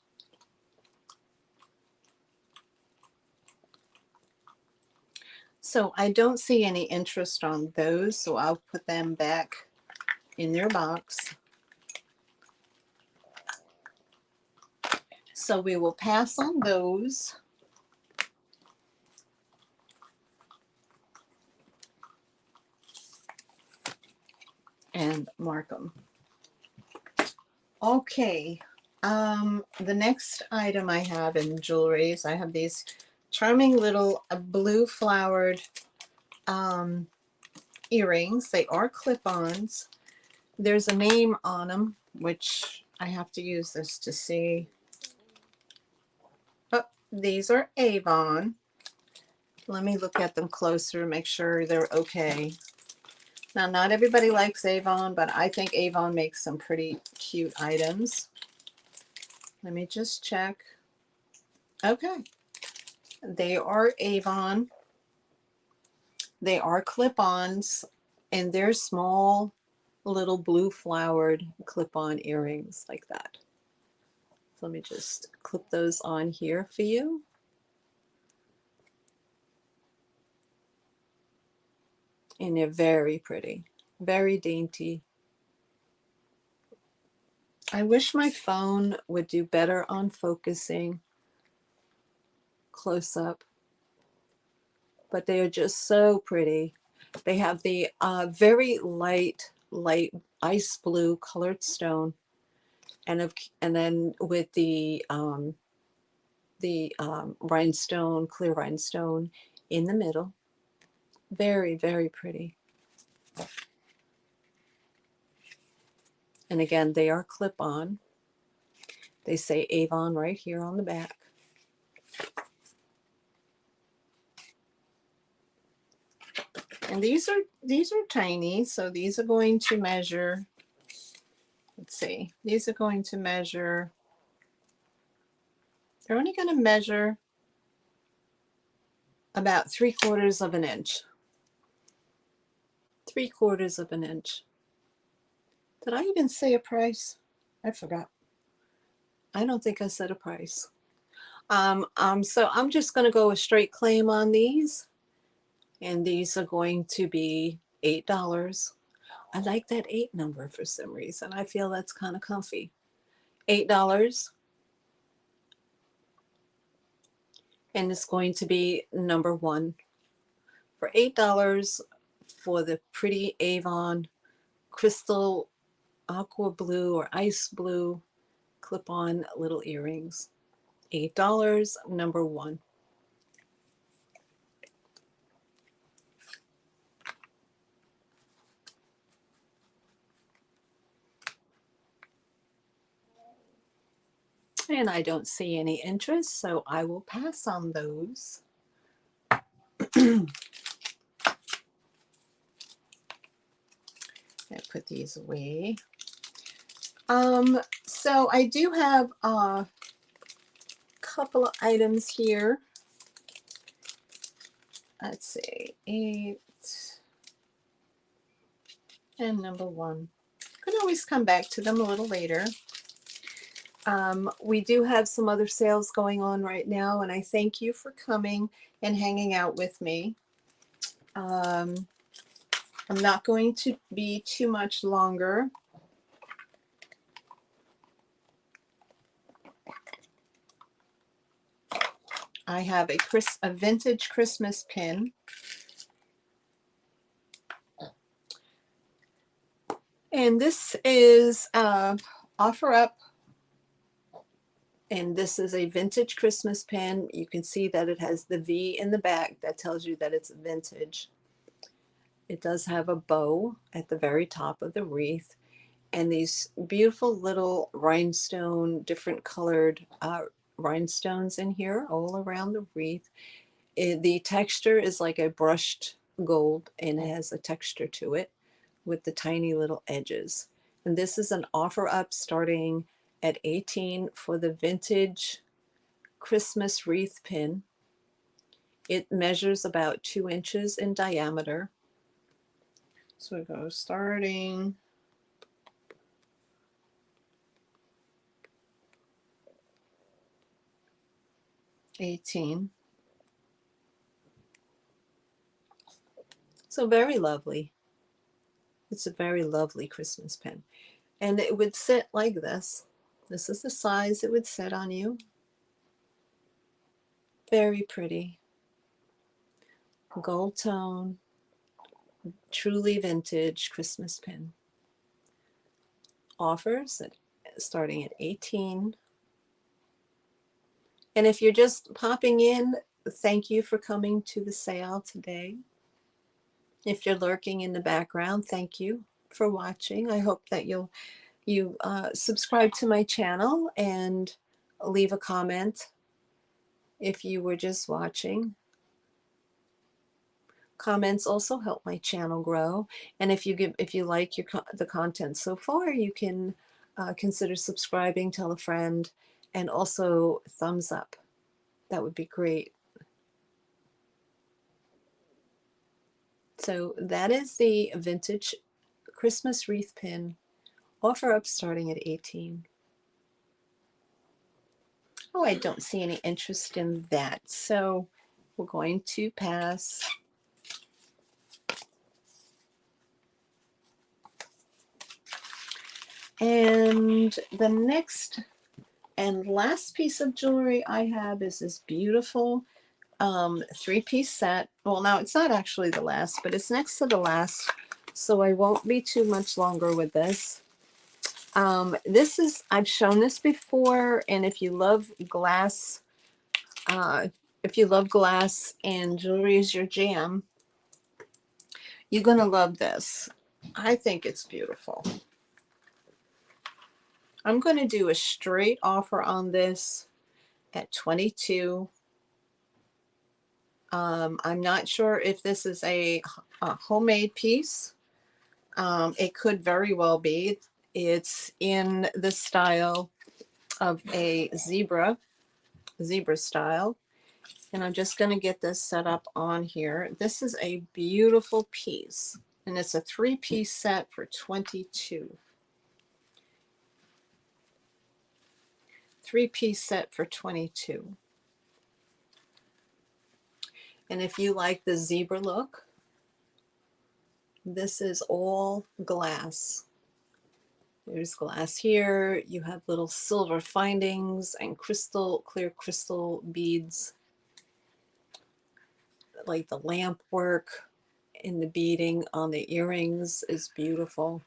So I don't see any interest on those, so I'll put them back in their box. So we will pass on those. And mark them. Okay, the next item I have in jewelry is I have these charming little blue flowered earrings. They are clip-ons. There's a name on them, which I have to use this to see. Oh, these are Avon. Let me look at them closer, make sure they're okay. Now, not everybody likes Avon, but I think Avon makes some pretty cute items. Let me just check. Okay. They are Avon. They are clip-ons, and they're small, little blue flowered clip-on earrings like that. So let me just clip those on here for you. And they're very pretty, very dainty. I wish my phone would do better on focusing close up, but they are just so pretty. They have the very light ice blue colored stone, and then with the rhinestone, clear rhinestone in the middle. Very, very pretty. And again, they are clip-on. They say Avon right here on the back. And these are tiny, so these are going to measure, let's see, these are going to measure, they're only going to measure about 3/4 of an inch. 3/4 of an inch. Did I even say a price? I forgot. I don't think I said a price. So I'm just going to go a straight claim on these, and these are going to be $8. I like that 8 number for some reason. I feel that's kind of comfy. $8. And it's going to be number 1. For $8 for the pretty Avon crystal aqua blue or ice blue clip-on little earrings. $8, number 1. And I don't see any interest, so I will pass on those. I put these away. So I do have a couple of items here. Let's see, 8 and number 1. Can always come back to them a little later. We do have some other sales going on right now, and I thank you for coming and hanging out with me. I'm not going to be too much longer. I have a vintage Christmas pin. And this is Offer Up. And this is a vintage Christmas pin. You can see that it has the V in the back. That tells you that it's vintage. It does have a bow at the very top of the wreath. And these beautiful little rhinestone, different colored rhinestones in here all around the wreath. The texture is like a brushed gold, and it has a texture to it with the tiny little edges. And this is an offer up starting at $18 for the vintage Christmas wreath pin. It measures about 2 inches in diameter. So we go starting $18. So very lovely. It's a very lovely Christmas pin. And it would sit like this. This is the size it would sit on you. Very pretty. Gold tone, truly vintage Christmas pin. Offers starting at $18. And if you're just popping in, thank you for coming to the sale today. If you're lurking in the background, thank you for watching. I hope that you subscribe to my channel and leave a comment if you were just watching. Comments also help my channel grow, and if you like the content so far, you can consider subscribing, tell a friend, and also thumbs up. That would be great. So that is the vintage Christmas wreath pin. Offer up starting at $18. Oh, I don't see any interest in that, so we're going to pass. And the next and last piece of jewelry I have is this beautiful 3-piece set. Well, now it's not actually the last, but it's next to the last, so I won't be too much longer with this. This is, I've shown this before, and if you love glass, and jewelry is your jam, you're gonna love this. I think it's beautiful. I'm going to do a straight offer on this at $22. I'm not sure if this is a homemade piece. It could very well be. It's in the style of a zebra style. And I'm just going to get this set up on here. This is a beautiful piece, and it's a 3-piece set for $22. 3-piece set for $22. And if you like the zebra look, This is all glass. There's glass here. You have little silver findings and clear crystal beads, like the lamp work in the beading on the earrings is beautiful.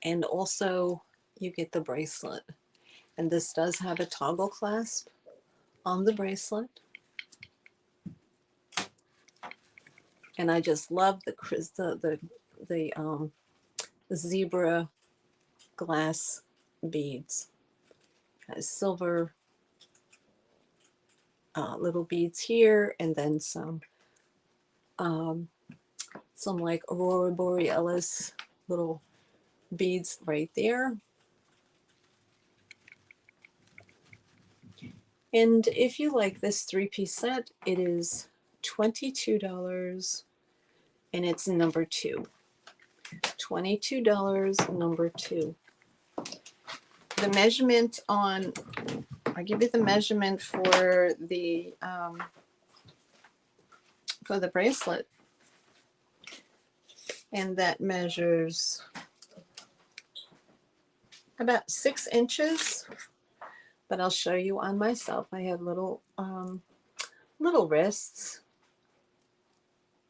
And also you get the bracelet. And this does have a toggle clasp on the bracelet. And I just love the zebra glass beads. It has silver little beads here, and then some like aurora borealis little beads right there. And if you like this 3-piece set, it is $22, and it's number 2. $22, number 2. The measurement on, I'll give you the measurement for the bracelet, and that measures about 6 inches. But I'll show you on myself. I have little wrists,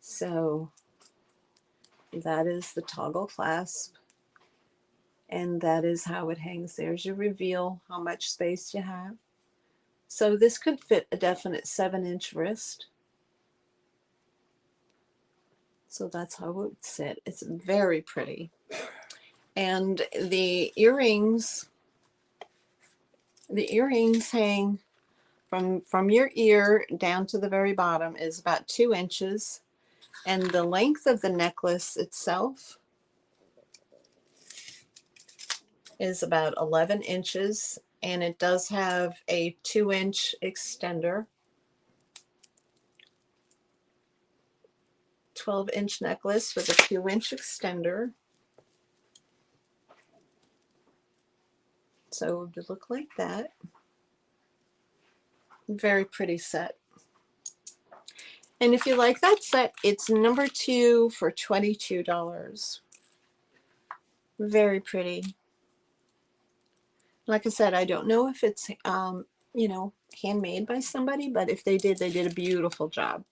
so that is the toggle clasp, and that is how it hangs. There's your reveal, how much space you have. So this could fit a definite 7-inch wrist. So that's how it would sit. It's very pretty. And the earrings hang from your ear down to the very bottom is about 2 inches. And the length of the necklace itself is about 11 inches. And it does have a 2-inch extender. 12-inch necklace with a 2-inch extender. So it would look like that. Very pretty set. And if you like that set, it's number 2 for $22. Very pretty. Like I said, I don't know if it's handmade by somebody, but if they did a beautiful job.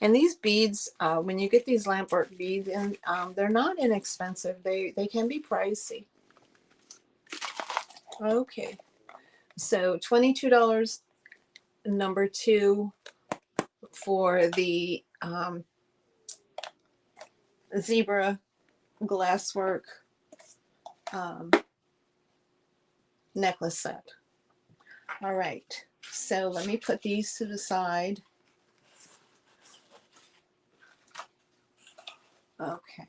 And these beads, when you get these lampwork beads, and they're not inexpensive. They can be pricey. Okay, so $22, number 2 for the zebra glasswork necklace set. All right, so let me put these to the side. Okay.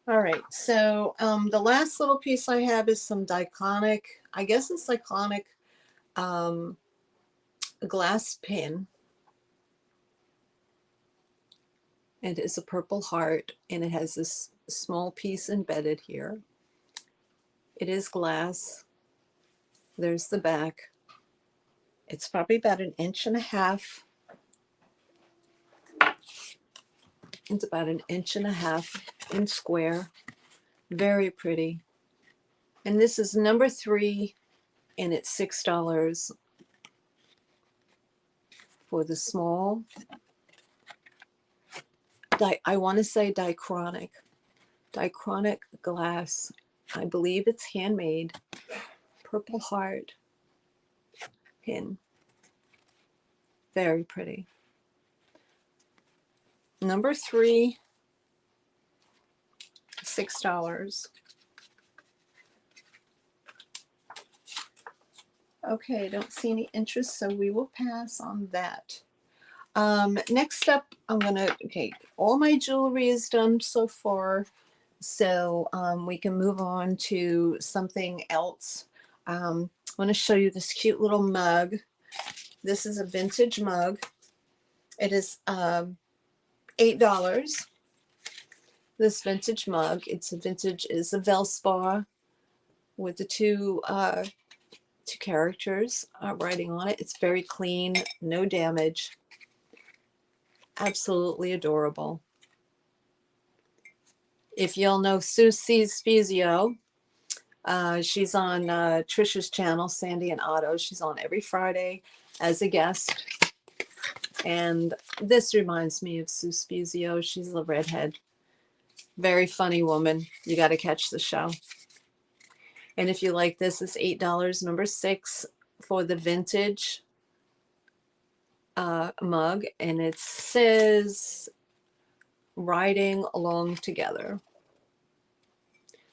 All right, so the last little piece I have is some diconic, I guess it's diconic glass pin. It is a purple heart, and it has this small piece embedded here. It is glass. There's the back. It's probably about 1.5 inches. It's about 1.5 inches in square. Very pretty. And this is number 3, and it's $6 for the small. I want to say diachronic glass. I believe it's handmade. Purple heart pin. Very pretty. Number 3, $6. Okay, I don't see any interest, so we will pass on that. Next up, all my jewelry is done so far, so we can move on to something else. I want to show you this cute little mug. This is a vintage mug. It is $8. This vintage mug, is a Velspar with the two characters writing on it. It's very clean, no damage. Absolutely adorable. If y'all know Susie Spezio, she's on Trisha's channel, Sandy and Otto. She's on every Friday as a guest. And this reminds me of Sue Spezio. She's a redhead. Very funny woman. You got to catch the show. And if you like this, it's $8, number 6 for the vintage mug. And it says riding along together.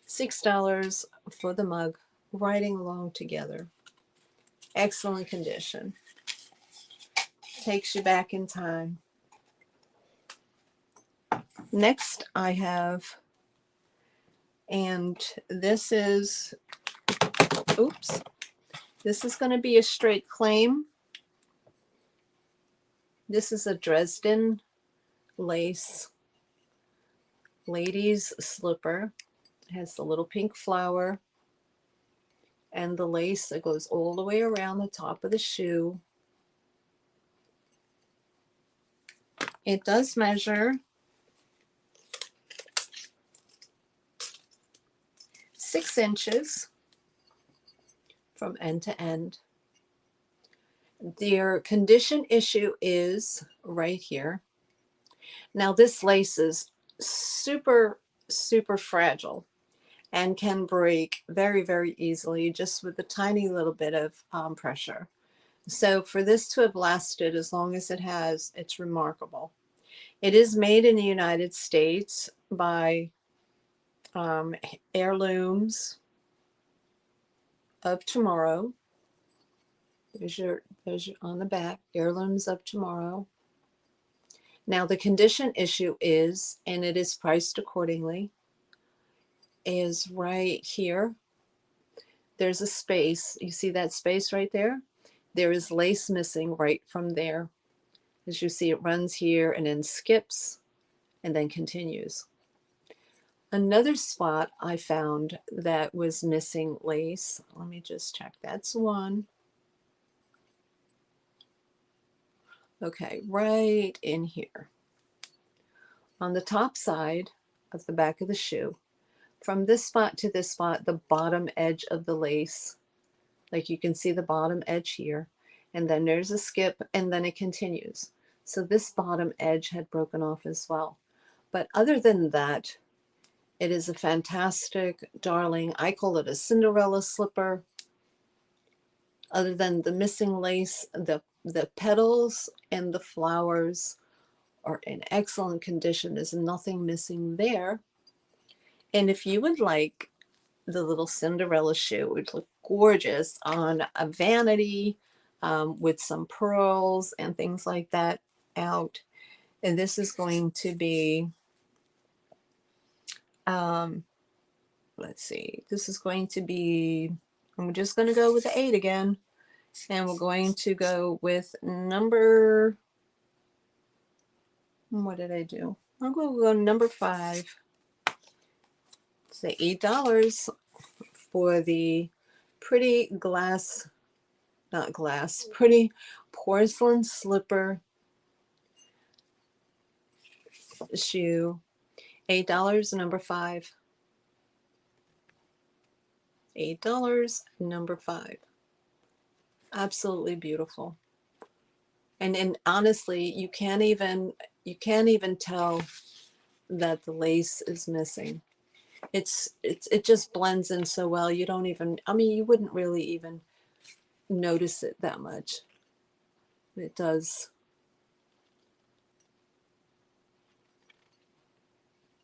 $6 for the mug, riding along together. Excellent condition. Takes you back in time. Next I have, and this is, oops, this is going to be a straight claim. This is a Dresden lace ladies slipper. It has the little pink flower and the lace that goes all the way around the top of the shoe. It does measure 6 inches from end to end. Their condition issue is right here. Now this lace is super, super fragile and can break very, very easily just with a tiny little bit of pressure. So for this to have lasted as long as it has, it's remarkable. It is made in the United States by Heirlooms of Tomorrow. There's your on the back, Heirlooms of Tomorrow. Now the condition issue is, and it is priced accordingly, is right here. There's a space. You see that space right there? There is lace missing right from there. As you see, it runs here and then skips and then continues. Another spot I found that was missing lace. Let me just check. That's one. Okay, right in here. On the top side of the back of the shoe, from this spot to this spot, the bottom edge of the lace, like you can see the bottom edge here, and then there's a skip and then it continues. So this bottom edge had broken off as well. But other than that, it is a fantastic, darling, I call it a Cinderella slipper. Other than the missing lace, the petals and the flowers are in excellent condition. There's nothing missing there. And if you would like the little Cinderella shoe, it would look gorgeous on a vanity with some pearls and things like that out. And this is going to be, let's see, this is going to be, I'm just going to go with the 8 again. And we're going to go with number, what did I do? I'm going to go number 5. Say $8 for the pretty glass, not glass, pretty porcelain slipper shoe. $8, number 5. $8, number 5. Absolutely beautiful. And honestly, you can't even tell that the lace is missing. It just blends in so well. You don't even, I mean, you wouldn't really even notice it that much. It does.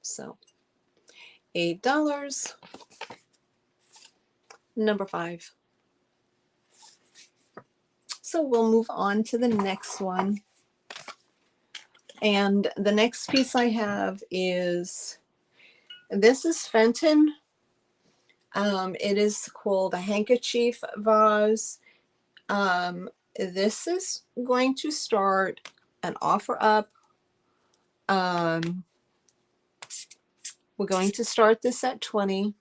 So $8, number 5. So we'll move on to the next one. And the next piece I have is, this is Fenton. It is called a handkerchief vase. This is going to start an offer up. We're going to start this at 20.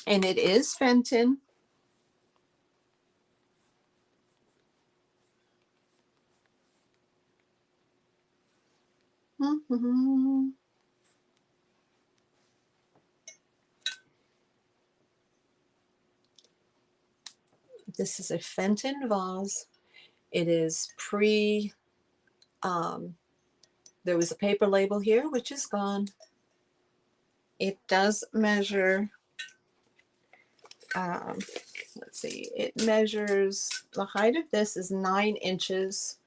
And it is Fenton. This is a Fenton vase. It is pre, um, there was a paper label here, which is gone. It does measure, um, let's see, it measures, the height of this is 9 inches,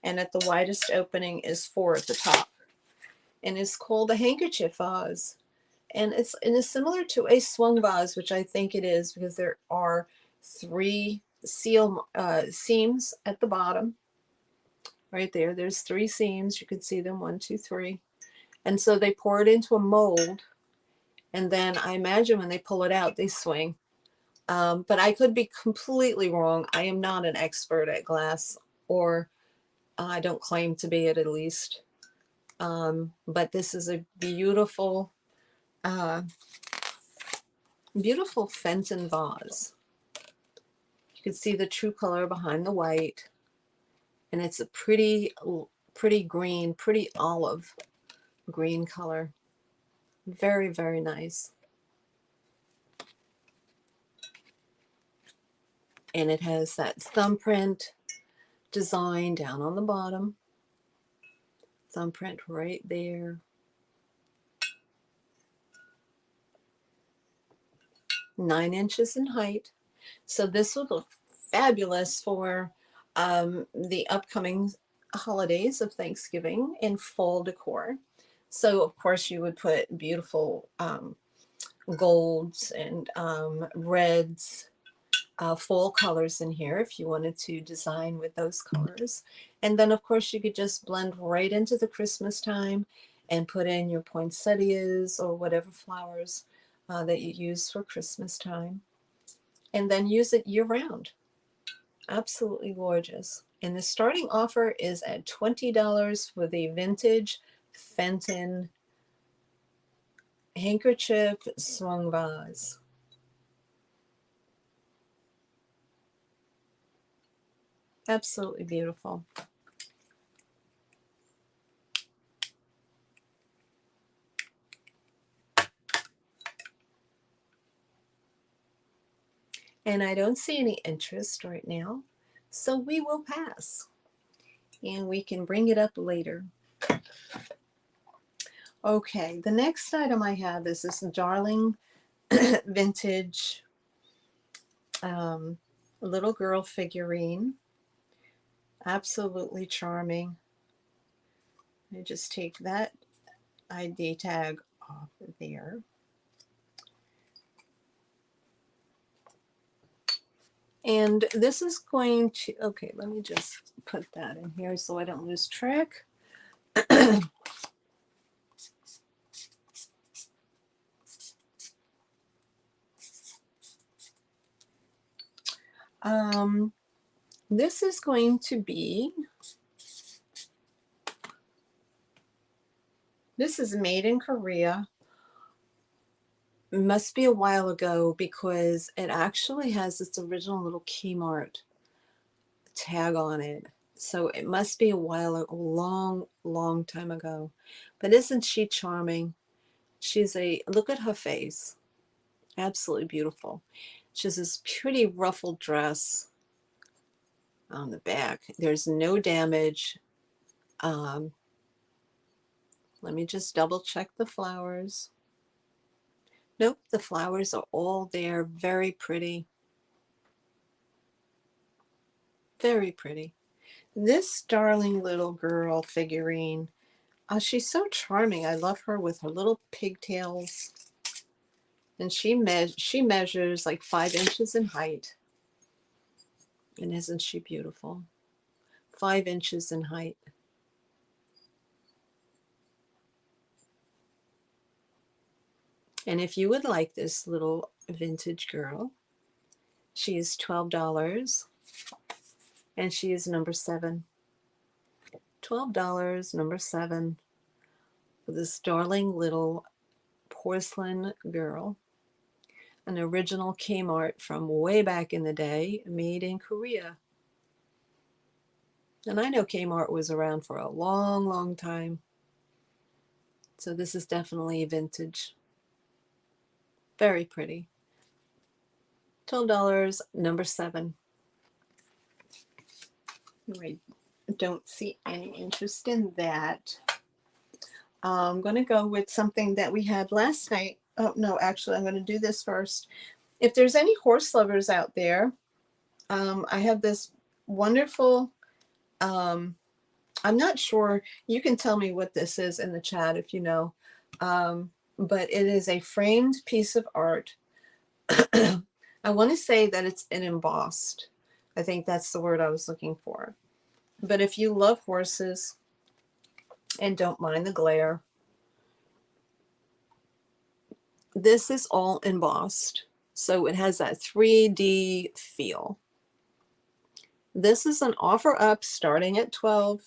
and at the widest opening is 4 at the top. And it's called a handkerchief vase. And it's similar to a swung vase, which I think it is, because there are 3 seams at the bottom. Right there, there's 3 seams. You can see them, 1, 2, 3. And so they pour it into a mold, and then I imagine when they pull it out, they swing. But I could be completely wrong. I am not an expert at glass, or I don't claim to be it, at least. But this is a beautiful, uh, beautiful Fenton vase. You can see the true color behind the white, and it's a pretty, pretty green, pretty olive green color. Very, very nice. And it has that thumbprint design down on the bottom. Thumbprint right there. 9 inches in height. So this will look fabulous for the upcoming holidays of Thanksgiving in fall decor. So of course you would put beautiful golds and reds, fall colors in here if you wanted to design with those colors. And then of course you could just blend right into the Christmas time and put in your poinsettias or whatever flowers that you use for Christmas time, and then use it year round. Absolutely gorgeous. And the starting offer is at $20 for the vintage Fenton handkerchief swung vase. Absolutely beautiful. And I don't see any interest right now, so we will pass. And we can bring it up later. Okay, the next item I have is this darling vintage little girl figurine. Absolutely charming. I just take that ID tag off of there. And this is going to, okay, let me just put that in here so I don't lose track. This is going to be, this is made in Korea. It must be a while ago because it actually has its original little Kmart tag on it. So it must be a while, a long, long time ago. But isn't she charming? She's a, look at her face. Absolutely beautiful. She has this pretty ruffled dress on the back. There's no damage. Um, Let me just double check the flowers. Nope, the flowers are all there. Very pretty. Very pretty. This darling little girl figurine, she's so charming. I love her with her little pigtails. And she measures like 5 inches in height. And isn't she beautiful? 5 inches in height. And if you would like this little vintage girl, she is $12. And she is number 7. $12, number 7, for this darling little porcelain girl. An original Kmart from way back in the day, made in Korea. And I know Kmart was around for a long, long time. So this is definitely vintage. Very pretty. $12, number 7. I don't see any interest in that. I'm going to go with something that we had last night. Oh, no, actually, I'm going to do this first. If there's any horse lovers out there, I have this wonderful, I'm not sure, you can tell me what this is in the chat if you know, but it is a framed piece of art. I want to say that it's an embossed. I think that's the word I was looking for. But if you love horses and don't mind the glare, this is all embossed. So it has that 3D feel. This is an offer up starting at 12.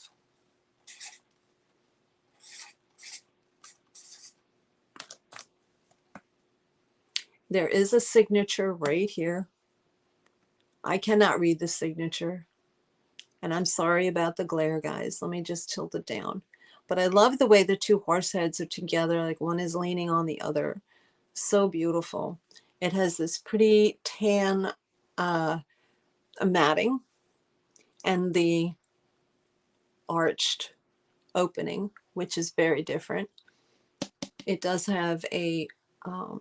There is a signature right here. I cannot read the signature. And I'm sorry about the glare, guys. Let me just tilt it down. But I love the way the two horse heads are together, like one is leaning on the other. So beautiful. It has this pretty tan matting and the arched opening, which is very different. It does have a,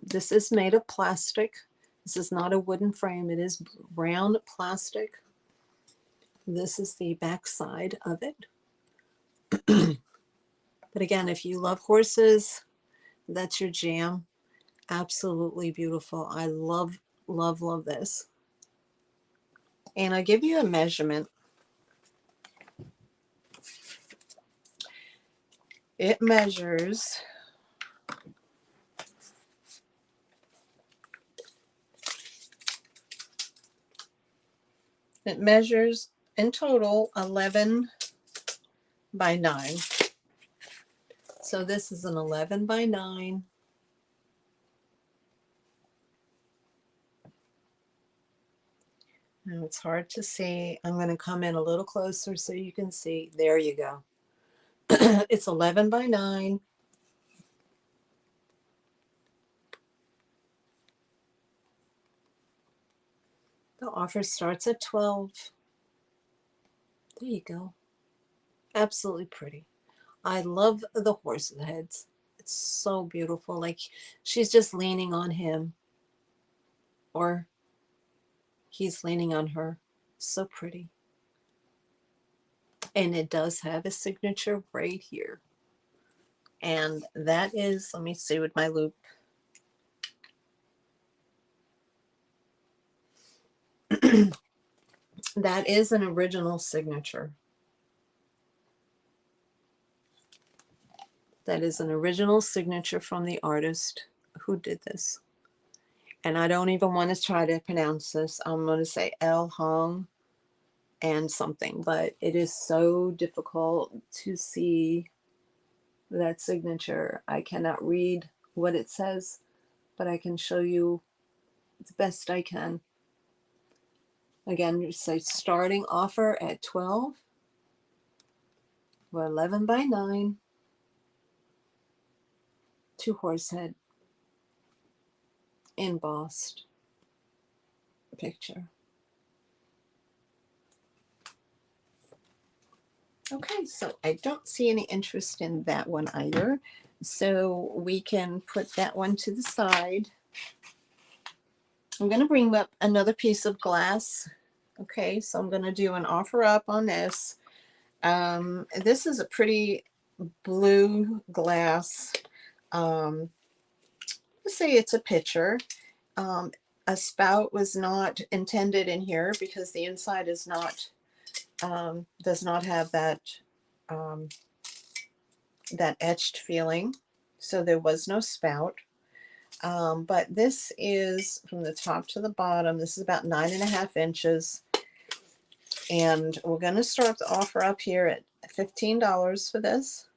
this is made of plastic. This is not a wooden frame. It is round plastic. This is the back side of it. But again, if you love horses, that's your jam. Absolutely beautiful. I love, love, love this. And I give you a measurement. It measures, in total 11 by 9. So this is an 11 by 9. Now it's hard to see. I'm going to come in a little closer so you can see. There you go. It's 11 by 9. The offer starts at 12. There you go. Absolutely pretty. I love the horse heads. It's so beautiful. Like she's just leaning on him or he's leaning on her. So pretty. And it does have a signature right here. And that is, let me see with my loop. That is an original signature. That is an original signature from the artist who did this. And I don't even want to try to pronounce this. I'm going to say El Hong and something, but it is so difficult to see that signature. I cannot read what it says, but I can show you the best I can. Again, you say starting offer at 12 or 11 by 9, 2 horse head embossed picture. Okay, so I don't see any interest in that one either. So we can put that one to the side. I'm going to bring up another piece of glass. Okay, so I'm going to do an offer up on this. This is a pretty blue glass. Let's say it's a pitcher. A spout was not intended in here because the inside is not, does not have that, that etched feeling. So there was no spout. But this is from the top to the bottom. This is about 9.5 inches. And we're going to start the offer up here at $15 for this.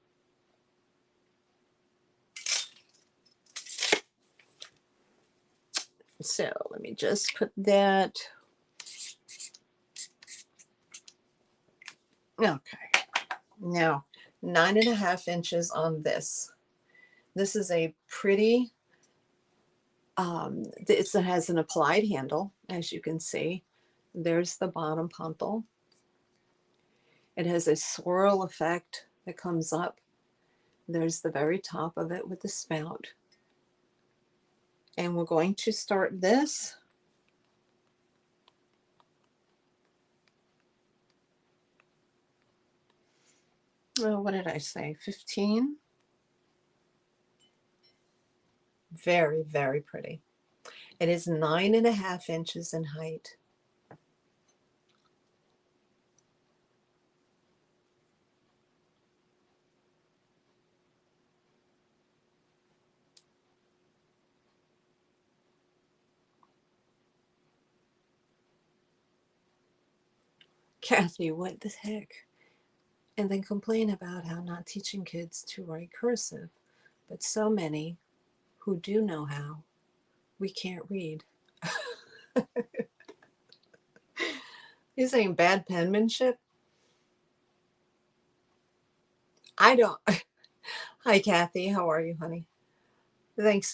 So let me just put that. Okay. Now, 9.5 inches on this. This is a pretty, it has an applied handle, as you can see. There's the bottom puntle. It has a swirl effect that comes up. There's the very top of it with the spout. And we're going to start this. Oh, what did I say? 15. Very, very pretty. It is 9.5 inches in height. Kathy, what the heck? And then complain about how not teaching kids to write cursive, but so many who do know how, we can't read. You're saying bad penmanship? I don't. Hi, Kathy. How are you, honey? Thanks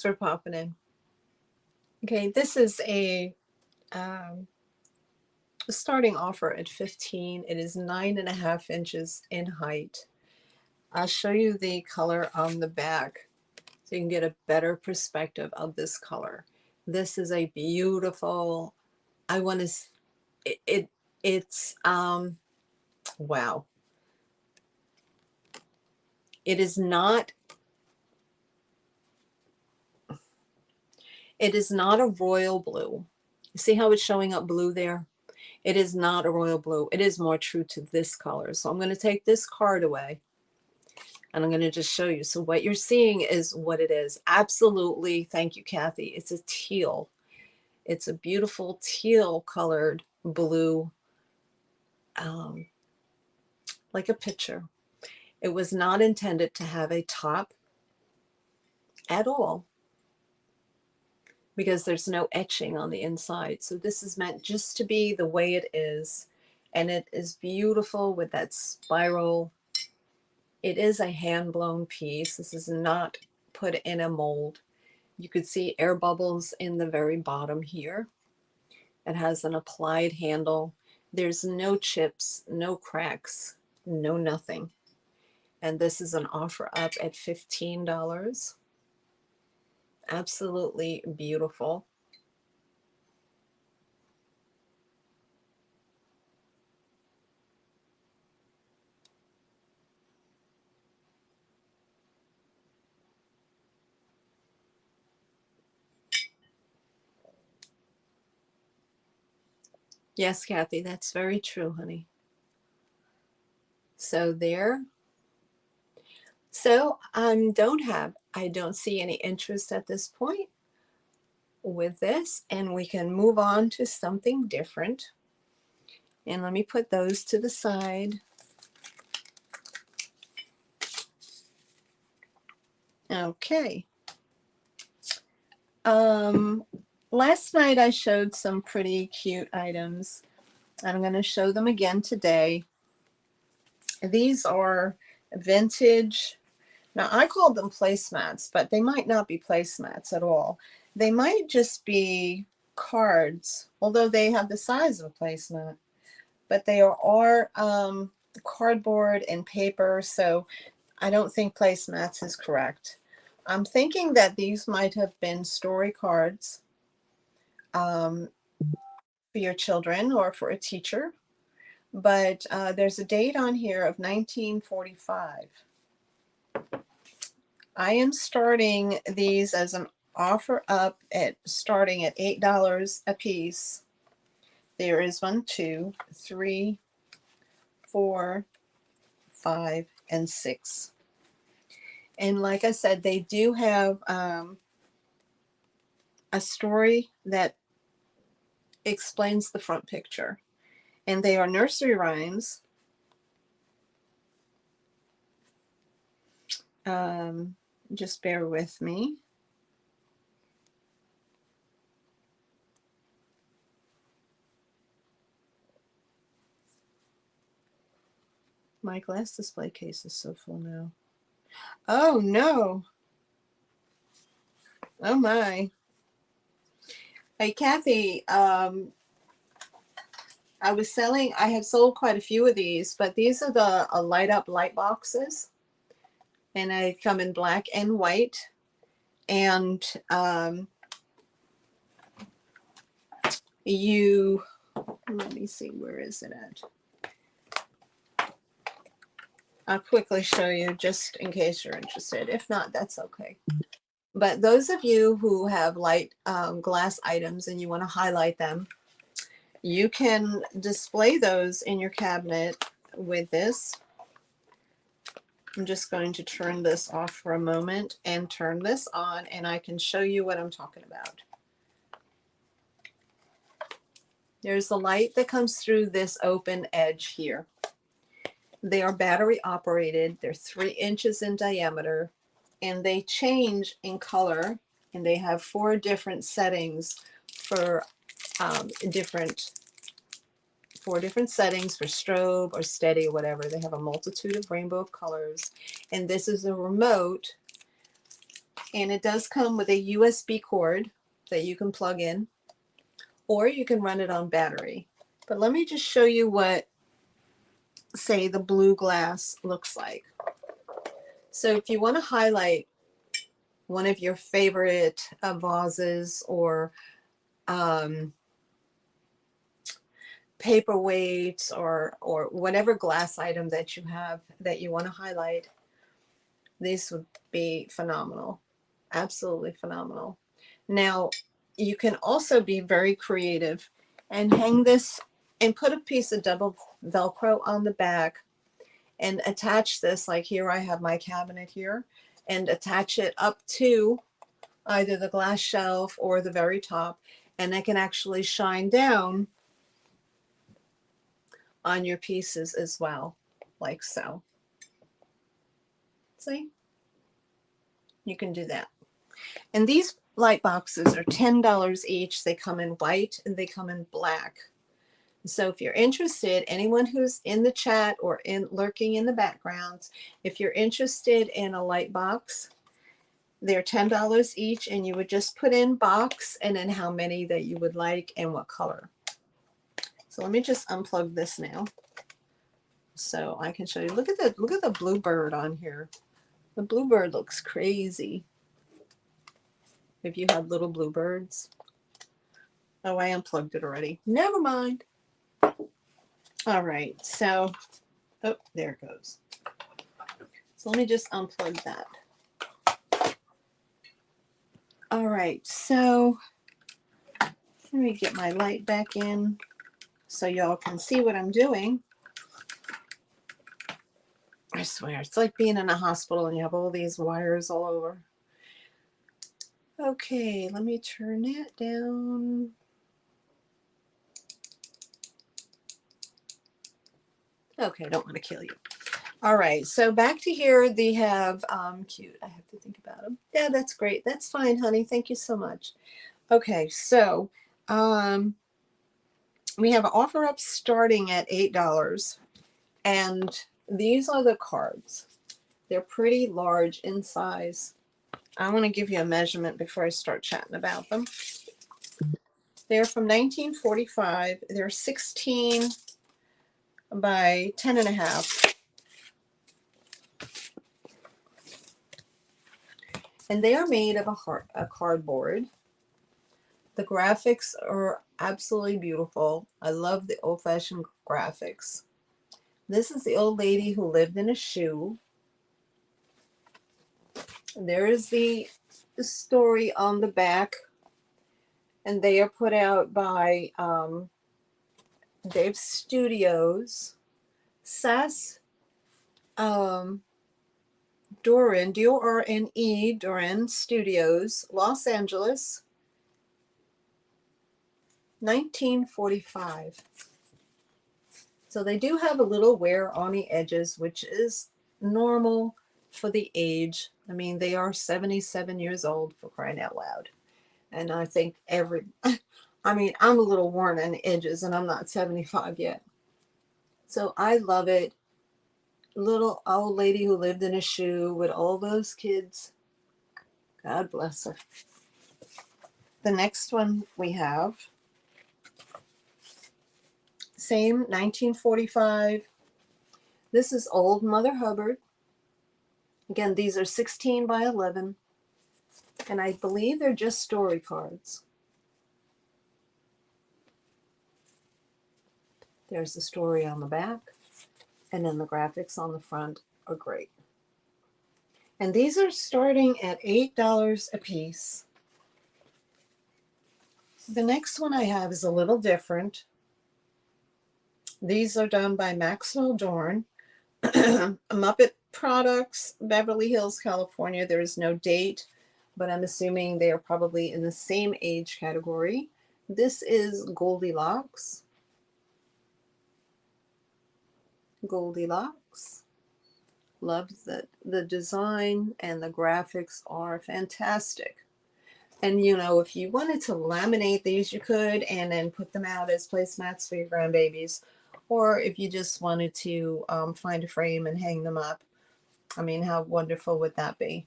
for popping in. Okay, this is a starting offer at 15. It is 9.5 inches in height. I'll show you the color on the back so you can get a better perspective of this color. This is a beautiful, I want to, it's, wow. It is not a royal blue. See how it's showing up blue there? It is not a royal blue. It is more true to this color. So I'm going to take this card away and I'm going to just show you. So what you're seeing is what it is. Absolutely. Thank you, Kathy. It's a teal. It's a beautiful teal colored blue, like a picture. It was not intended to have a top at all because there's no etching on the inside. So this is meant just to be the way it is. And it is beautiful with that spiral. It is a hand-blown piece. This is not put in a mold. You could see air bubbles in the very bottom here. It has an applied handle. There's no chips, no cracks, no nothing. And this is an offer up at $15. Absolutely beautiful. Yes, Kathy, that's very true, honey. So there. So I don't see any interest at this point with this, and we can move on to something different. And let me put those to the side. Okay. Last night I showed some pretty cute items. I'm going to show them again today. These are vintage. Now I called them placemats, but they might not be placemats at all. They might just be cards, although they have the size of a placemat. But they are cardboard and paper, so I don't think placemats is correct. I'm thinking that these might have been story cards for your children or for a teacher, but there's a date on here of 1945. I am starting these as an offer up at starting at $8 a piece. There is 1, 2, 3, 4, 5, and 6. And like I said, they do have a story that explains the front picture. And they are nursery rhymes. Just bear with me. My glass display case is so full now. Oh no. Oh my. Hey Kathy, I have sold quite a few of these, but these are the light up light boxes, and they come in black and white. And you, let me see, where is it at? I'll quickly show you just in case you're interested. If not, that's okay. But those of you who have light glass items and you want to highlight them, you can display those in your cabinet with this. I'm just going to turn this off for a moment and turn this on, and I can show you what I'm talking about. There's the light that comes through this open edge here. They are battery operated. They're 3 inches in diameter, and they change in color, and they have 4 different settings for different 4 different settings for strobe or steady or whatever. They have a multitude of rainbow of colors, and this is a remote, and it does come with a USB cord that you can plug in, or you can run it on battery. But let me just show you what, say, the blue glass looks like. So if you want to highlight one of your favorite vases or paperweights or whatever glass item that you have that you want to highlight, these would be phenomenal. Absolutely phenomenal. Now, you can also be very creative and hang this and put a piece of double Velcro on the back and attach this, like here I have my cabinet here, and attach it up to either the glass shelf or the very top, and it can actually shine down on your pieces as well, like so. See? You can do that. And these light boxes are $10 each. They come in white and they come in black. So if you're interested, anyone who's in the chat or in lurking in the background, if you're interested in a light box, they're $10 each, and you would just put in box and then how many that you would like and what color. So let me just unplug this now so I can show you. Look at the bluebird on here. The bluebird looks crazy. If you have little bluebirds. Oh, I unplugged it already. Never mind. All right, so, oh, there it goes. So let me just unplug that. All right, so let me get my light back in so y'all can see what I'm doing. I swear, it's like being in a hospital and you have all these wires all over. Okay, let me turn that down. Okay, I don't want to kill you. All right, so back to here, they have, cute, I have to think about them. Yeah, that's great. That's fine, honey. Thank you so much. Okay, so we have an offer up starting at $8, and these are the cards. They're pretty large in size. I want to give you a measurement before I start chatting about them. They're from 1945. They're 16 by 10 and a half. And they are made of a cardboard. The graphics are absolutely beautiful. I love the old-fashioned graphics. This is the old lady who lived in a shoe. There is the story on the back, and they are put out by Dave Studios. Sass Doran, D-O-R-N-E, Doran Studios, Los Angeles, 1945. So they do have a little wear on the edges, which is normal for the age. I mean, they are 77 years old, for crying out loud. And I think I mean, I'm a little worn on the edges and I'm not 75 yet. So I love it. little old lady who lived in a shoe with all those kids. God bless her. The next one we have, same 1945. This is Old Mother Hubbard. Again, these are 16 by 11, and I believe they're just story cards. There's the story on the back, and then the graphics on the front are great. And these are starting at $8 a piece. The next one I have is a little different. These are done by Maxwell Dorn. Muppet Products, Beverly Hills, California. There is no date, but I'm assuming they are probably in the same age category. This is Goldilocks. Goldilocks. Love the design, and the graphics are fantastic. And you know, if you wanted to laminate these, you could, and then put them out as placemats for your grandbabies. Or if you just wanted to find a frame and hang them up, I mean, how wonderful would that be?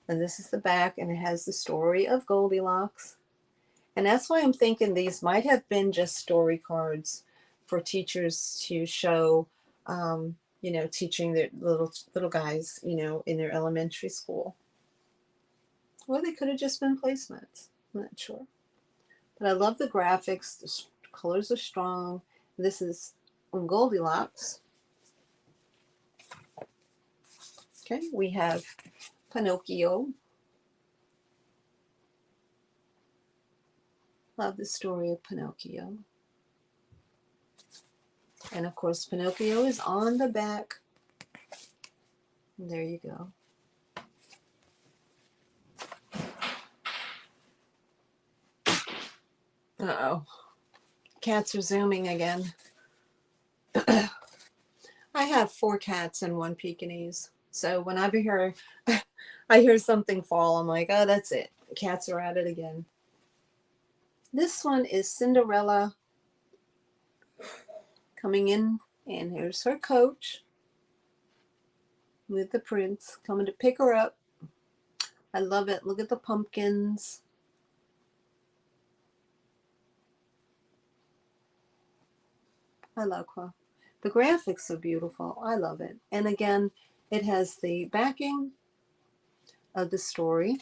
And this is the back, and it has the story of Goldilocks. And that's why I'm thinking these might have been just story cards for teachers to show, you know, teaching their little guys, you know, in their elementary school. Or they could have just been placemats. I'm not sure. But I love the graphics. The colors are strong. This is Goldilocks. Okay, we have Pinocchio. Love the story of Pinocchio. And of course, Pinocchio is on the back. And there you go. Uh-oh. Cats are zooming again. I have 4 cats and 1 Pekingese. So whenever I hear something fall, I'm like, oh, that's it. Cats are at it again. This one is Cinderella coming in, and here's her coach with the prince coming to pick her up. I love it. Look at the pumpkins. I love her. The graphics are beautiful. I love it. And again, it has the backing of the story.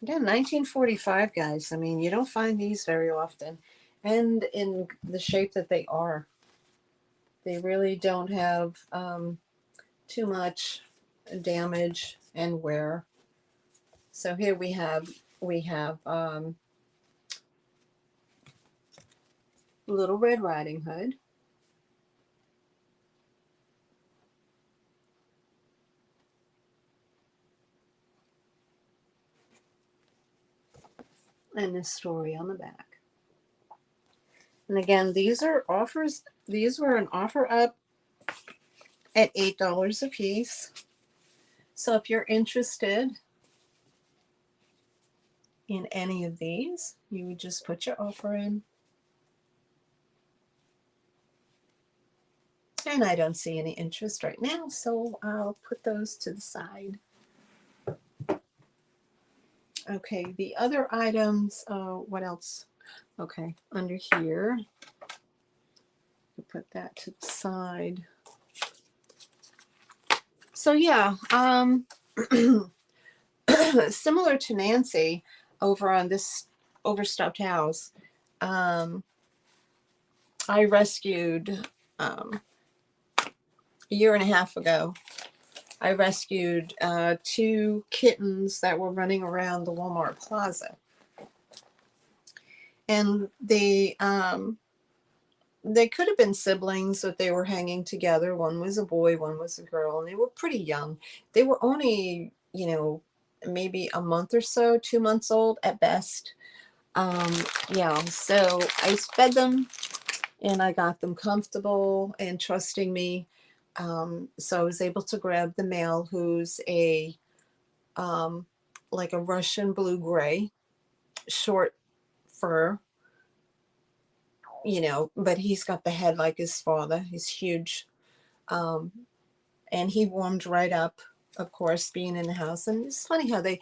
Again, 1945, guys. I mean, you don't find these very often. And in the shape that they are. They really don't have too much damage and wear. So here we have Little Red Riding Hood. And this story on the back. And again, these are offers. These were an offer up at $8 a piece. So if you're interested in any of these, you would just put your offer in. And I don't see any interest right now, so I'll put those to the side. Okay, the other items, what else? Okay, under here, put that to the side. So yeah, similar to Nancy over on this Overstuffed House, I rescued a year and a half ago. I rescued 2 kittens that were running around the Walmart Plaza, and they could have been siblings, but they were hanging together. One was a boy, one was a girl, and they were pretty young. They were only, you know, maybe a month or so, 2 months old at best. Yeah, so I fed them, and I got them comfortable and trusting me. So I was able to grab the male, who's a like a Russian blue gray, short fur. but he's got the head like his father. He's huge. Um, and he warmed right up, of course, being in the house. And it's funny how they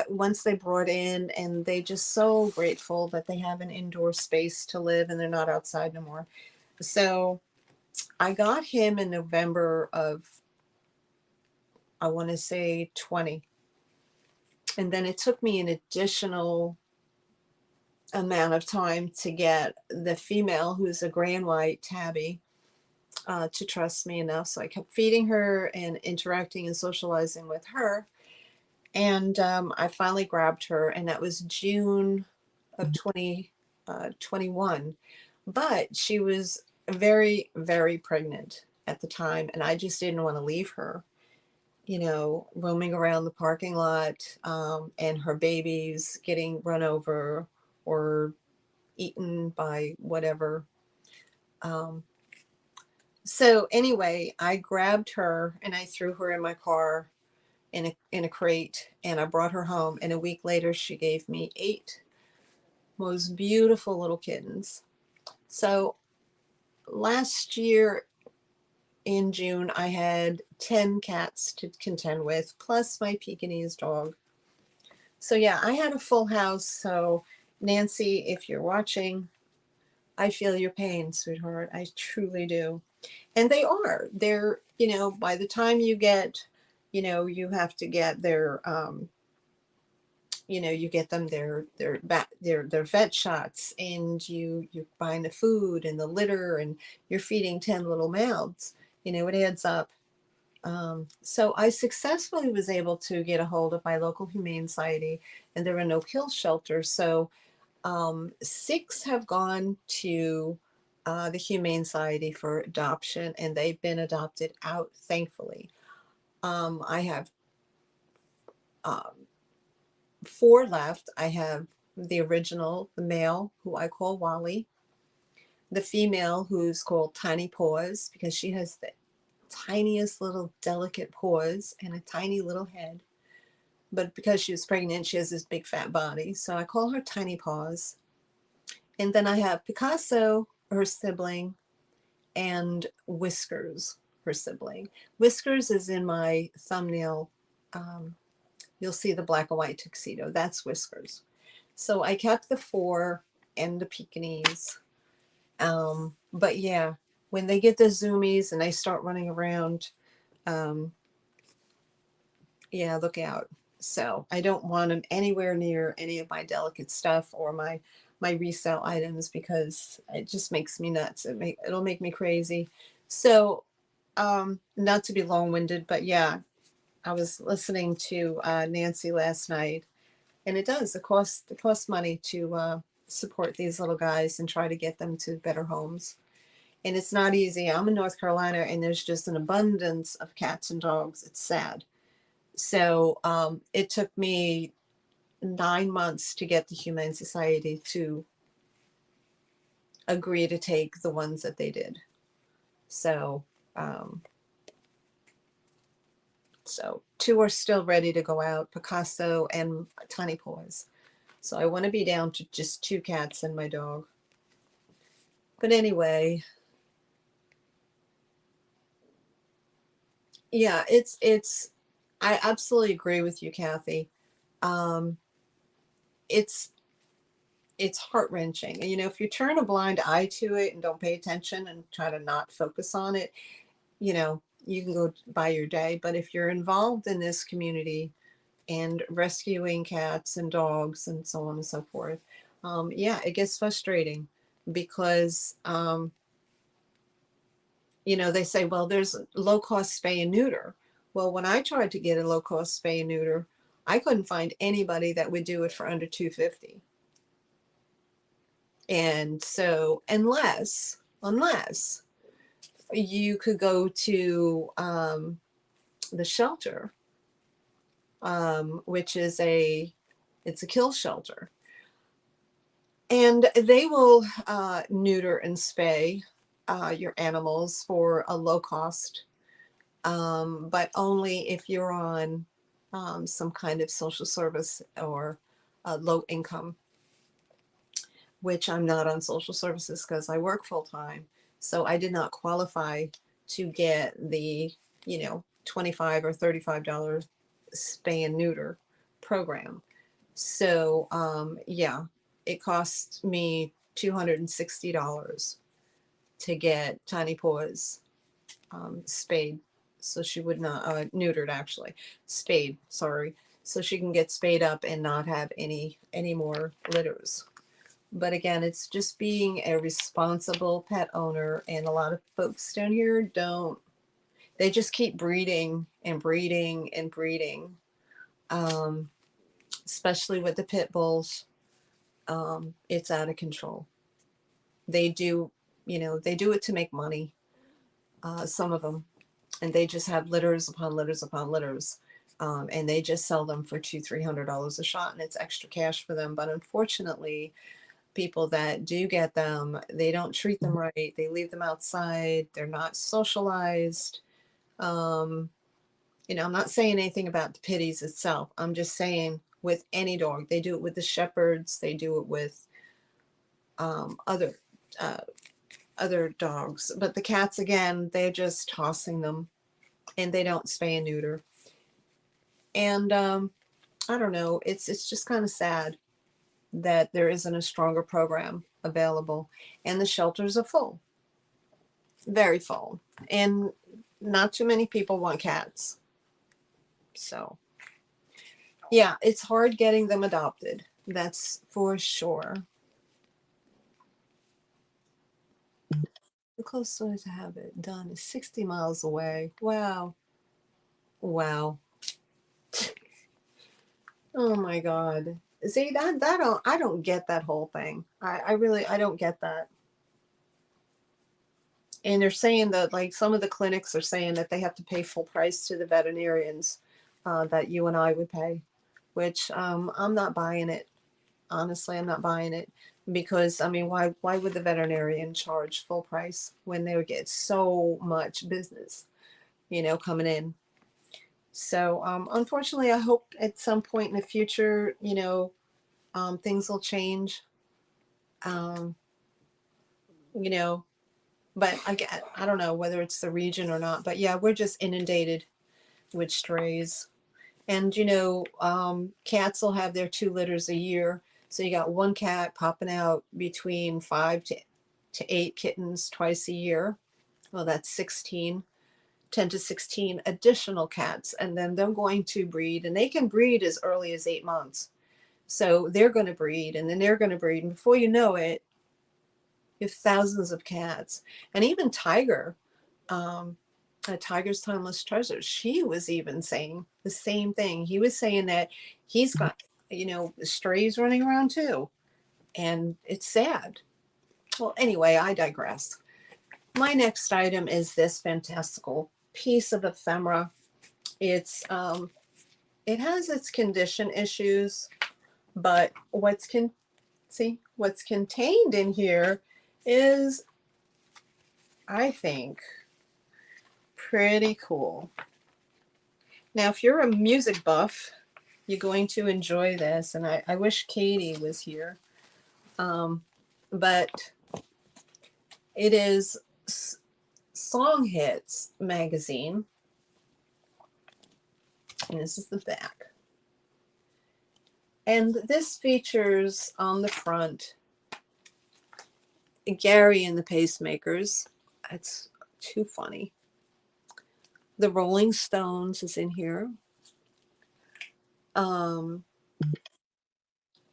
once they brought in, and they just so grateful that they have an indoor space to live and they're not outside no more. So I got him in November of, I want to say 20. And then it took me an additional amount of time to get the female, who's a gray and white tabby, to trust me enough. So I kept feeding her and interacting and socializing with her. And I finally grabbed her, and that was June of 2021. But she was very, very pregnant at the time, and I just didn't want to leave her, roaming around the parking lot, and her babies getting run over or eaten by whatever. Um, so anyway, I grabbed her and I threw her in my car in a crate, and I brought her home. And a week later, she gave me 8 most beautiful little kittens. So last year in June, I had 10 cats to contend with, plus my Pekingese dog. So yeah, I had a full house. So Nancy, if you're watching, I feel your pain, sweetheart. I truly do. And they're, by the time you get, you have to get their, you get them their vet shots, and you're buying the food and the litter, and you're feeding 10 little mouths. It adds up. So I successfully was able to get a hold of my local humane society, and there are no kill shelters. So 6 have gone to the Humane Society for adoption, and they've been adopted out, thankfully. I have um, 4 left. I have the original, the male, who I call Wally, the female, who's called Tiny Paws, because she has the tiniest little delicate paws and a tiny little head. But because she was pregnant, she has this big fat body. So I call her Tiny Paws. And then I have Picasso, her sibling, and Whiskers, her sibling. Whiskers is in my thumbnail. Um, you'll see the black and white tuxedo. That's Whiskers. So I kept the 4 and the Pekingese. But yeah, when they get the zoomies and they start running around, um, yeah, look out. So I don't want them anywhere near any of my delicate stuff or my resale items, because it just makes me nuts. It'll make me crazy. So not to be long-winded, but yeah, I was listening to Nancy last night, and it costs money to support these little guys and try to get them to better homes. And it's not easy. I'm in North Carolina, and there's just an abundance of cats and dogs. It's sad. So it took me 9 months to get the Humane Society to agree to take the ones that they did. So, um, so 2 are still ready to go out, Picasso and Tiny Paws. So I want to be down to just 2 cats and my dog. But anyway, yeah, I absolutely agree with you, Kathy. Um, it's it's heart-wrenching. And if you turn a blind eye to it and don't pay attention and try to not focus on it, you can go by your day. But if you're involved in this community and rescuing cats and dogs and so on and so forth, yeah, it gets frustrating because, they say, well, there's low cost spay and neuter. Well, when I tried to get a low cost spay and neuter, I couldn't find anybody that would do it for under 250. And so unless you could go to the shelter, which is it's a kill shelter, and they will neuter and spay your animals for a low cost, but only if you're on some kind of social service or low income. which I'm not on social services because I work full time. So I did not qualify to get the, 25 or $35 spay and neuter program. So, yeah, it cost me $260 to get Tiny Paws spayed. So she would not, neutered actually, spayed, sorry. So she can get spayed up and not have any more litters. But again, it's just being a responsible pet owner. And a lot of folks down here don't, they just keep breeding and breeding and breeding, um, especially with the pit bulls. It's out of control. They do, they do it to make money, some of them. And they just have litters upon litters upon litters. And they just sell them for $200-300 a shot, and it's extra cash for them. But unfortunately, people that do get them, they don't treat them right. They leave them outside. They're not socialized. Um, I'm not saying anything about the pitties itself. I'm just saying with any dog, they do it with the shepherds. They do it with other uh, other dogs. But the cats, again, they're just tossing them, and they don't spay and neuter. And I don't know. It's just kind of sad that there isn't a stronger program available, and the shelters are full, very full, and not too many people want cats. So yeah, it's hard getting them adopted. That's for sure. The closest to have it done is 60 miles away. Wow. Wow. Oh my God. See, I don't get that whole thing. I really, I don't get that. And they're saying that, like, some of the clinics are saying that they have to pay full price to the veterinarians, that you and I would pay, which, I'm not buying it. Honestly, I'm not buying it, because I mean, why would the veterinarian charge full price when they would get so much business, coming in? So, unfortunately, I hope at some point in the future, things will change. Um, you know, but I don't know whether it's the region or not. But yeah, we're just inundated with strays. And cats will have their 2 litters a year. So you got one cat popping out between 5 to 8 kittens twice a year. Well, that's 10 to 16 additional cats. And then they're going to breed, and they can breed as early as 8 months. So they're going to breed, and then they're going to breed. And before you know it, you have thousands of cats. And even Tiger, um, Tiger's Timeless Treasures, she was even saying the same thing. He was saying that he's got, strays running around too. And it's sad. Well, anyway, I digress. My next item is this fantastical piece of ephemera. It's it has its condition issues, but what's contained in here is, I think, pretty cool. Now, if you're a music buff, you're going to enjoy this, and I wish Katie was here. But it is Song Hits magazine, and this is the back. And this features on the front Gary and the Pacemakers. It's too funny. The Rolling Stones is in here. Um,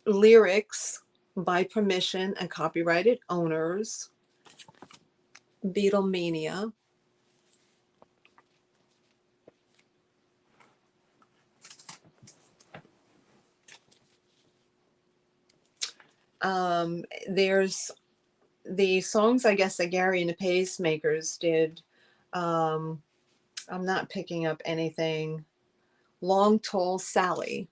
Lyrics by permission and copyrighted owners. Beatlemania. There's the songs, I guess, that Gary and the Pacemakers did. Um, I'm not picking up anything. Long Tall Sally.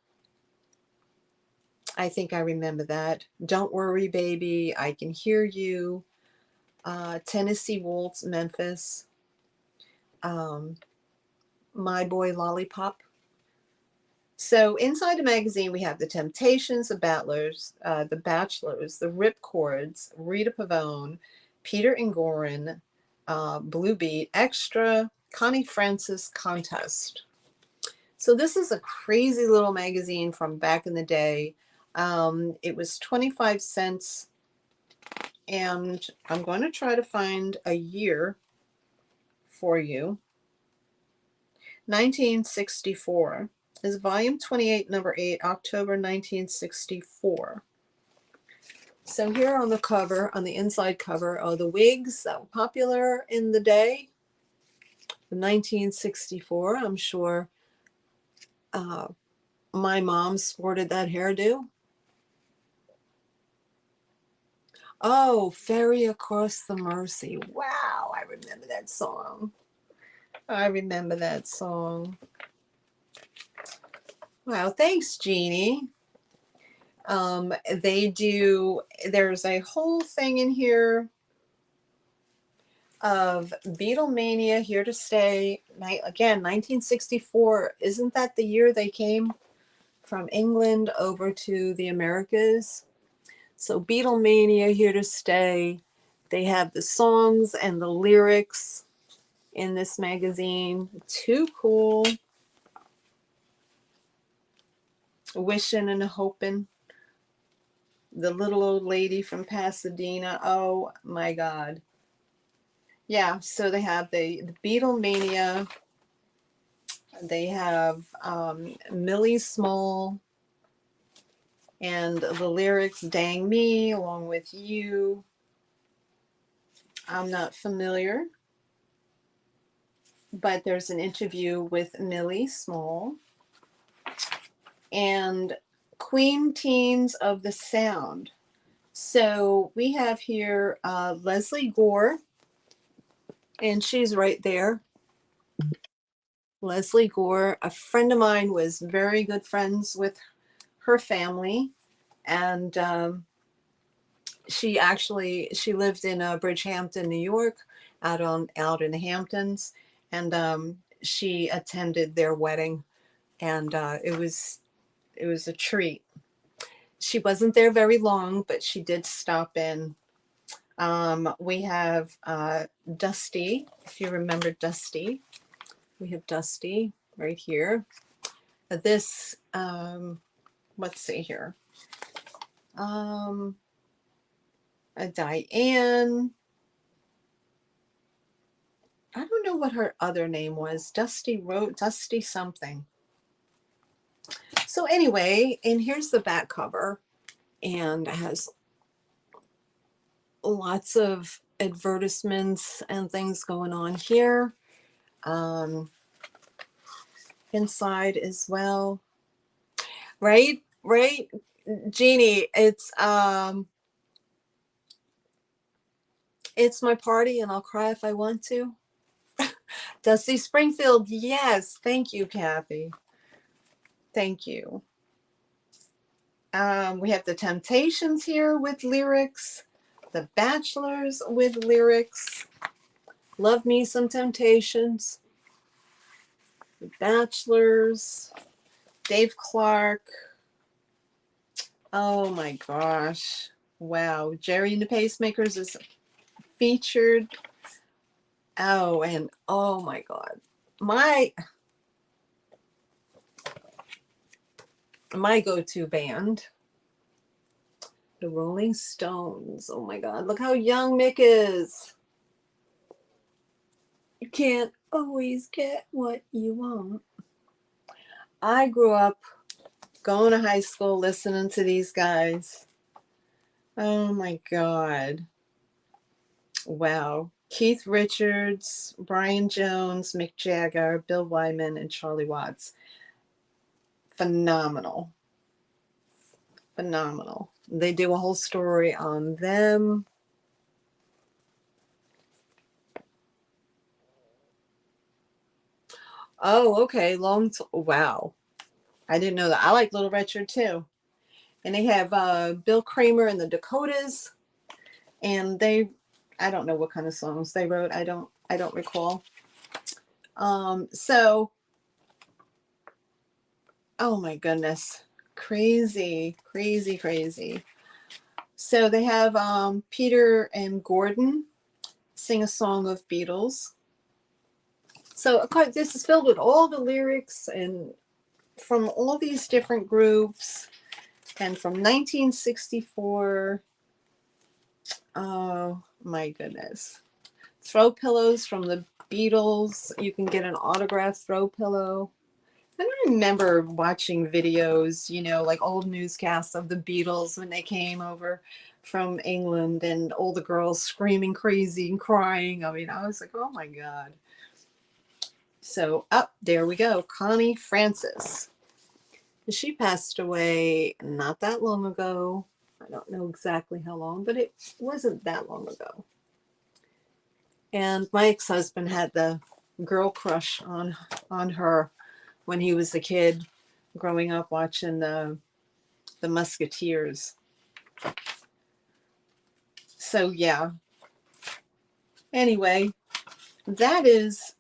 I think I remember that. Don't Worry Baby, I Can Hear You. Tennessee Waltz, Memphis. Um, My Boy Lollipop. So inside the magazine, we have the Temptations, the Bachelors, the Ripcords, Rita Pavone, Peter and Goran, Blue Beat, Extra, Connie Francis, Contest. So this is a crazy little magazine from back in the day. It was 25 cents, and I'm going to try to find a year for you. 1964 is volume 28, number 8, October 1964. So here on the cover, on the inside cover, are the wigs that were popular in the day. 1964, I'm sure my mom sported that hairdo. Oh, Ferry Across the Mersey. Wow, I remember that song. I remember that song. Wow, thanks, Jeannie. There's a whole thing in here of Beatlemania, Here to Stay. Again, 1964. Isn't that the year they came from England over to the Americas? So Beatlemania, Here to Stay. They have the songs and the lyrics in this magazine. Too cool. Wishing and hoping. The little old lady from Pasadena. Oh my God. Yeah, so they have the Beatlemania. They have Millie Small and the lyrics, Dang Me, Along with You. I'm not familiar, but there's an interview with Millie Small. And Queen Teens of the Sound. So we have here Leslie Gore, and she's right there. Leslie Gore, a friend of mine, was very good friends with her family, and she lived in Bridgehampton, New York, out in the Hamptons, and she attended their wedding, and it was a treat. She wasn't there very long, but she did stop in. We have Dusty, if you remember Dusty. We have Dusty right here. This, let's see here. Diane. I don't know what her other name was. Dusty something. So anyway, and here's the back cover, and it has lots of advertisements and things going on here. Inside as well. Right, Jeannie, it's my party and I'll cry if I want to. Dusty Springfield, yes. Thank you, Kathy. Thank you. We have the Temptations here with lyrics. The Bachelors with lyrics. Love me some Temptations. The Bachelors. Dave Clark. Oh my gosh. Wow. Jerry and the Pacemakers is featured. Oh, and oh my God. My go-to band, the Rolling Stones. Oh my God. Look how young Mick is. You can't always get what you want. I grew up going to high school listening to these guys. Oh my God. Wow. Keith Richards, Brian Jones, Mick Jagger, Bill Wyman, and Charlie Watts. Phenomenal. Phenomenal. They do a whole story on them. Oh, okay. Wow. I didn't know that. I like Little Richard too. And they have Bill Kramer and the Dakotas. And I don't know what kind of songs they wrote. I don't recall. So Oh my goodness. Crazy, crazy, crazy. So they have Peter and Gordon sing a song of Beatles. So of course, this is filled with all the lyrics and from all these different groups. And from 1964, oh my goodness. Throw pillows from the Beatles. You can get an autographed throw pillow. I don't remember watching videos, you know, like old newscasts of the Beatles when they came over from England and all the girls screaming crazy and crying. I mean, I was like, oh my God. So, up there we go. Connie Francis. She passed away not that long ago. I don't know exactly how long, but it wasn't that long ago. And my ex-husband had the girl crush on her when he was a kid growing up watching the Musketeers. So yeah. Anyway, that is,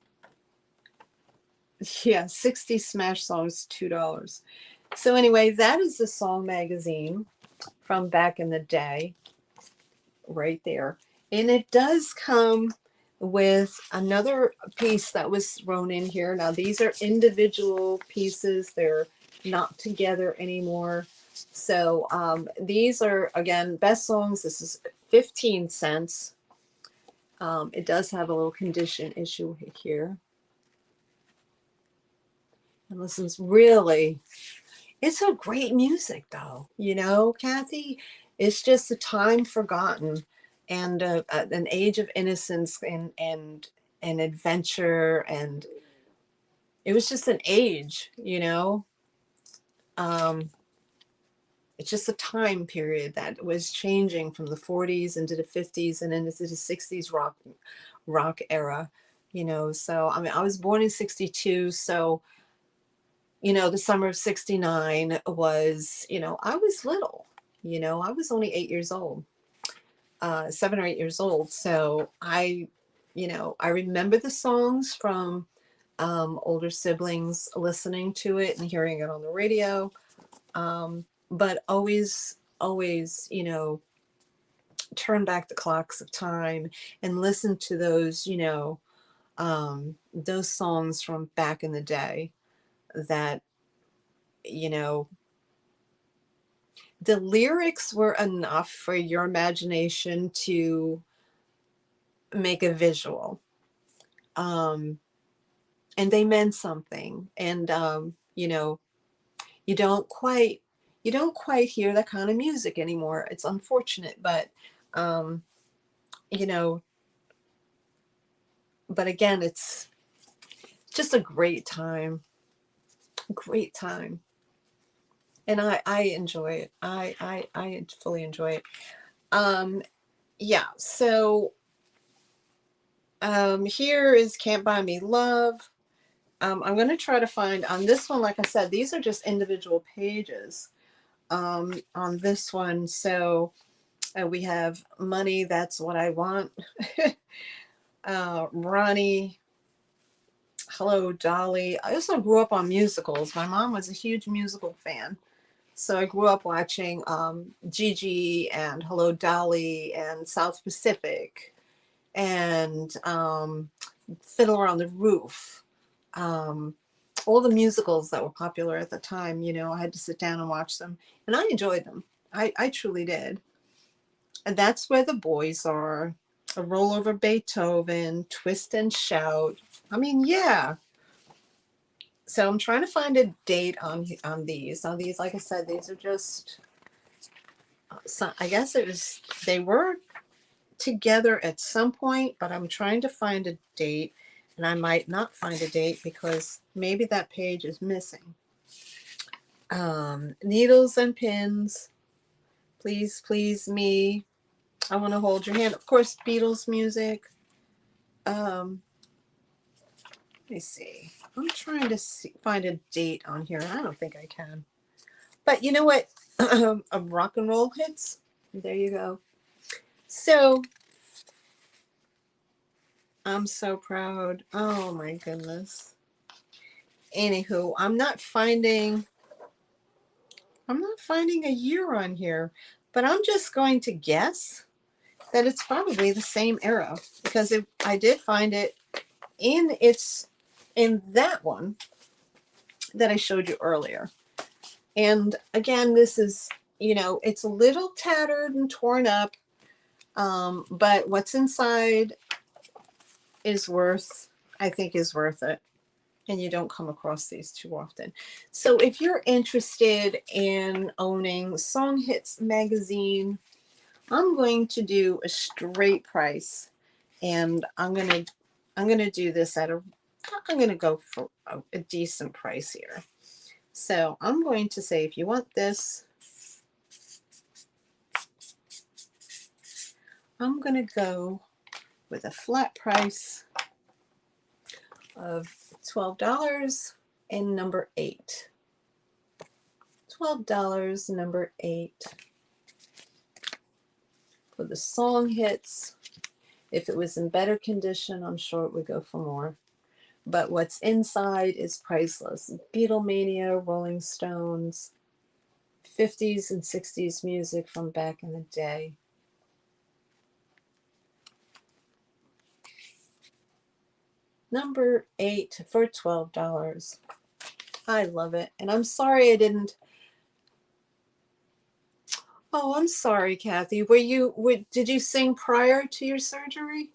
yeah, 60 Smash Songs, $2. So anyway, that is the song magazine from back in the day, right there. And it does come with another piece that was thrown in here. Now these are individual pieces. They're not together anymore. So these are, again, best songs. This is 15 cents. It does have a little condition issue here. And this is really, it's a great music though, you know, Kathy. It's just a time forgotten and an age of innocence and adventure, and it was just an age, you know. Um, it's just a time period that was changing from the 40s into the 50s and into the 60s rock era, you know. So I mean, I was born in 62, so you know, the summer of 69 was, you know, I was little, you know, I was only 8 years old, 7 or 8 years old. So you know, I remember the songs from older siblings listening to it and hearing it on the radio. But always, you know, turn back the clocks of time and listen to those, you know, those songs from back in the day that, you know, the lyrics were enough for your imagination to make a visual. Um, and they meant something. And you know, you don't quite you don't quite hear that kind of music anymore. It's unfortunate, but um, you know, but again, it's just a great time. Great time. And I enjoy it. I fully enjoy it. Um, yeah, so here is Can't Buy Me Love. I'm going to try to find on this one, like I said, these are just individual pages on this one. So we have Money, That's What I Want. Ronnie, Hello, Dolly. I also grew up on musicals. My mom was a huge musical fan. So I grew up watching Gigi and Hello, Dolly and South Pacific and Fiddler on the Roof. Um, all the musicals that were popular at the time, you know, I had to sit down and watch them. And I enjoyed them. I truly did. And that's where the boys are. A Roll Over Beethoven, Twist and Shout. I mean, yeah. So I'm trying to find a date on these. On these, like I said, these are just. So I guess it was they were together at some point, but I'm trying to find a date, and I might not find a date because maybe that page is missing. Needles and Pins, Please Please Me, I Want to Hold Your Hand. Of course, Beatles music. Let me see. I'm trying to find a date on here. I don't think I can. But you know what? Rock and roll hits. There you go. So I'm so proud. Oh my goodness. Anywho, I'm not finding. I'm not finding a year on here, but I'm just going to guess that it's probably the same era because I did find it in that one that I showed you earlier. And again, this is, it's a little tattered and torn up, but what's inside is I think is worth it. And you don't come across these too often. So if you're interested in owning Song Hits magazine, I'm going to do a straight price, and I'm gonna do this I'm gonna go for a decent price here. So I'm going to say, if you want this, I'm gonna go with a flat price of $12 and number 8. $12, number 8 for the Song Hits. If it was in better condition, I'm sure it would go for more. But what's inside is priceless. Beatlemania, Rolling Stones, 50s and 60s music from back in the day. Number 8 for $12. I love it. And I'm sorry I didn't. Oh, I'm sorry, Kathy. Did you sing prior to your surgery?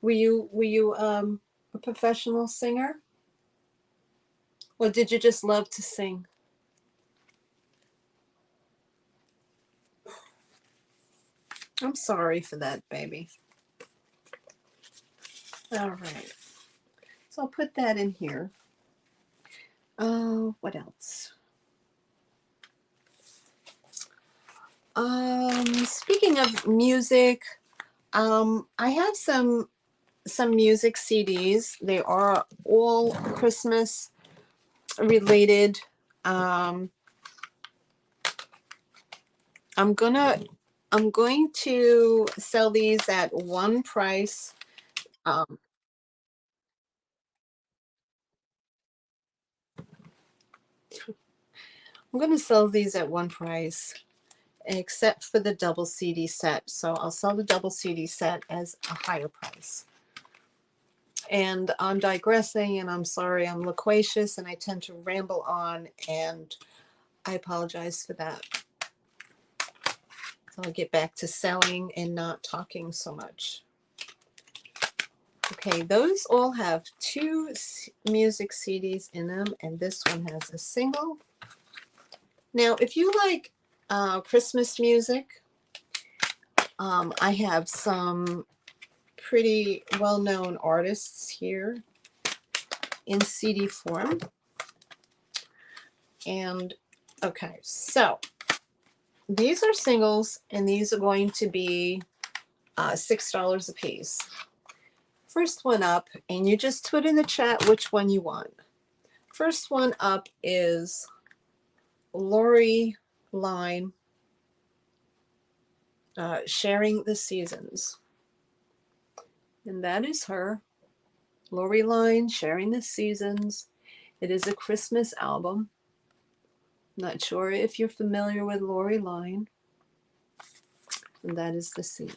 Were you a professional singer? Or did you just love to sing? I'm sorry for that, baby. All right. So I'll put that in here. What else? Speaking of music, I have some music CDs. They are all Christmas related. Um, I'm going to sell these at one price. Um, I'm going to sell these at one price, except for the double CD set. So I'll sell the double CD set as a higher price. And I'm digressing, and I'm sorry, I'm loquacious, and I tend to ramble on, and I apologize for that. So I'll get back to selling and not talking so much. Okay, those all have 2 music CDs in them, and this one has a single. Now, if you like Christmas music, I have some pretty well-known artists here in CD form. And okay, so these are singles, and these are going to be $6 a piece. First one up, and you just put in the chat which one you want. First one up is Lori Line, Sharing the Seasons. And that is her. Lori Line, Sharing the Seasons. It is a Christmas album. Not sure if you're familiar with Lori Line. And that is the C.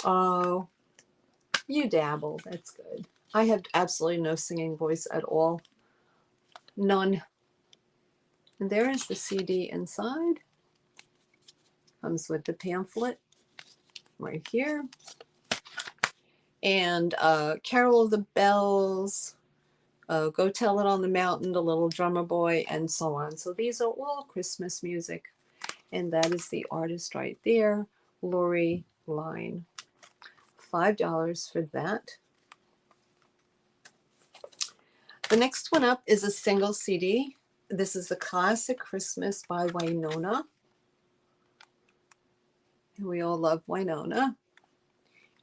Oh, you dabble. That's good. I have absolutely no singing voice at all. None. And there is the CD inside. Comes with the pamphlet right here. And Carol of the Bells, Go Tell It on the Mountain, The Little Drummer Boy, and so on. So these are all Christmas music. And that is the artist right there, Lori Line. $5 for that. The next one up is a single CD. This is the Classic Christmas by Wynonna. And we all love Wynonna.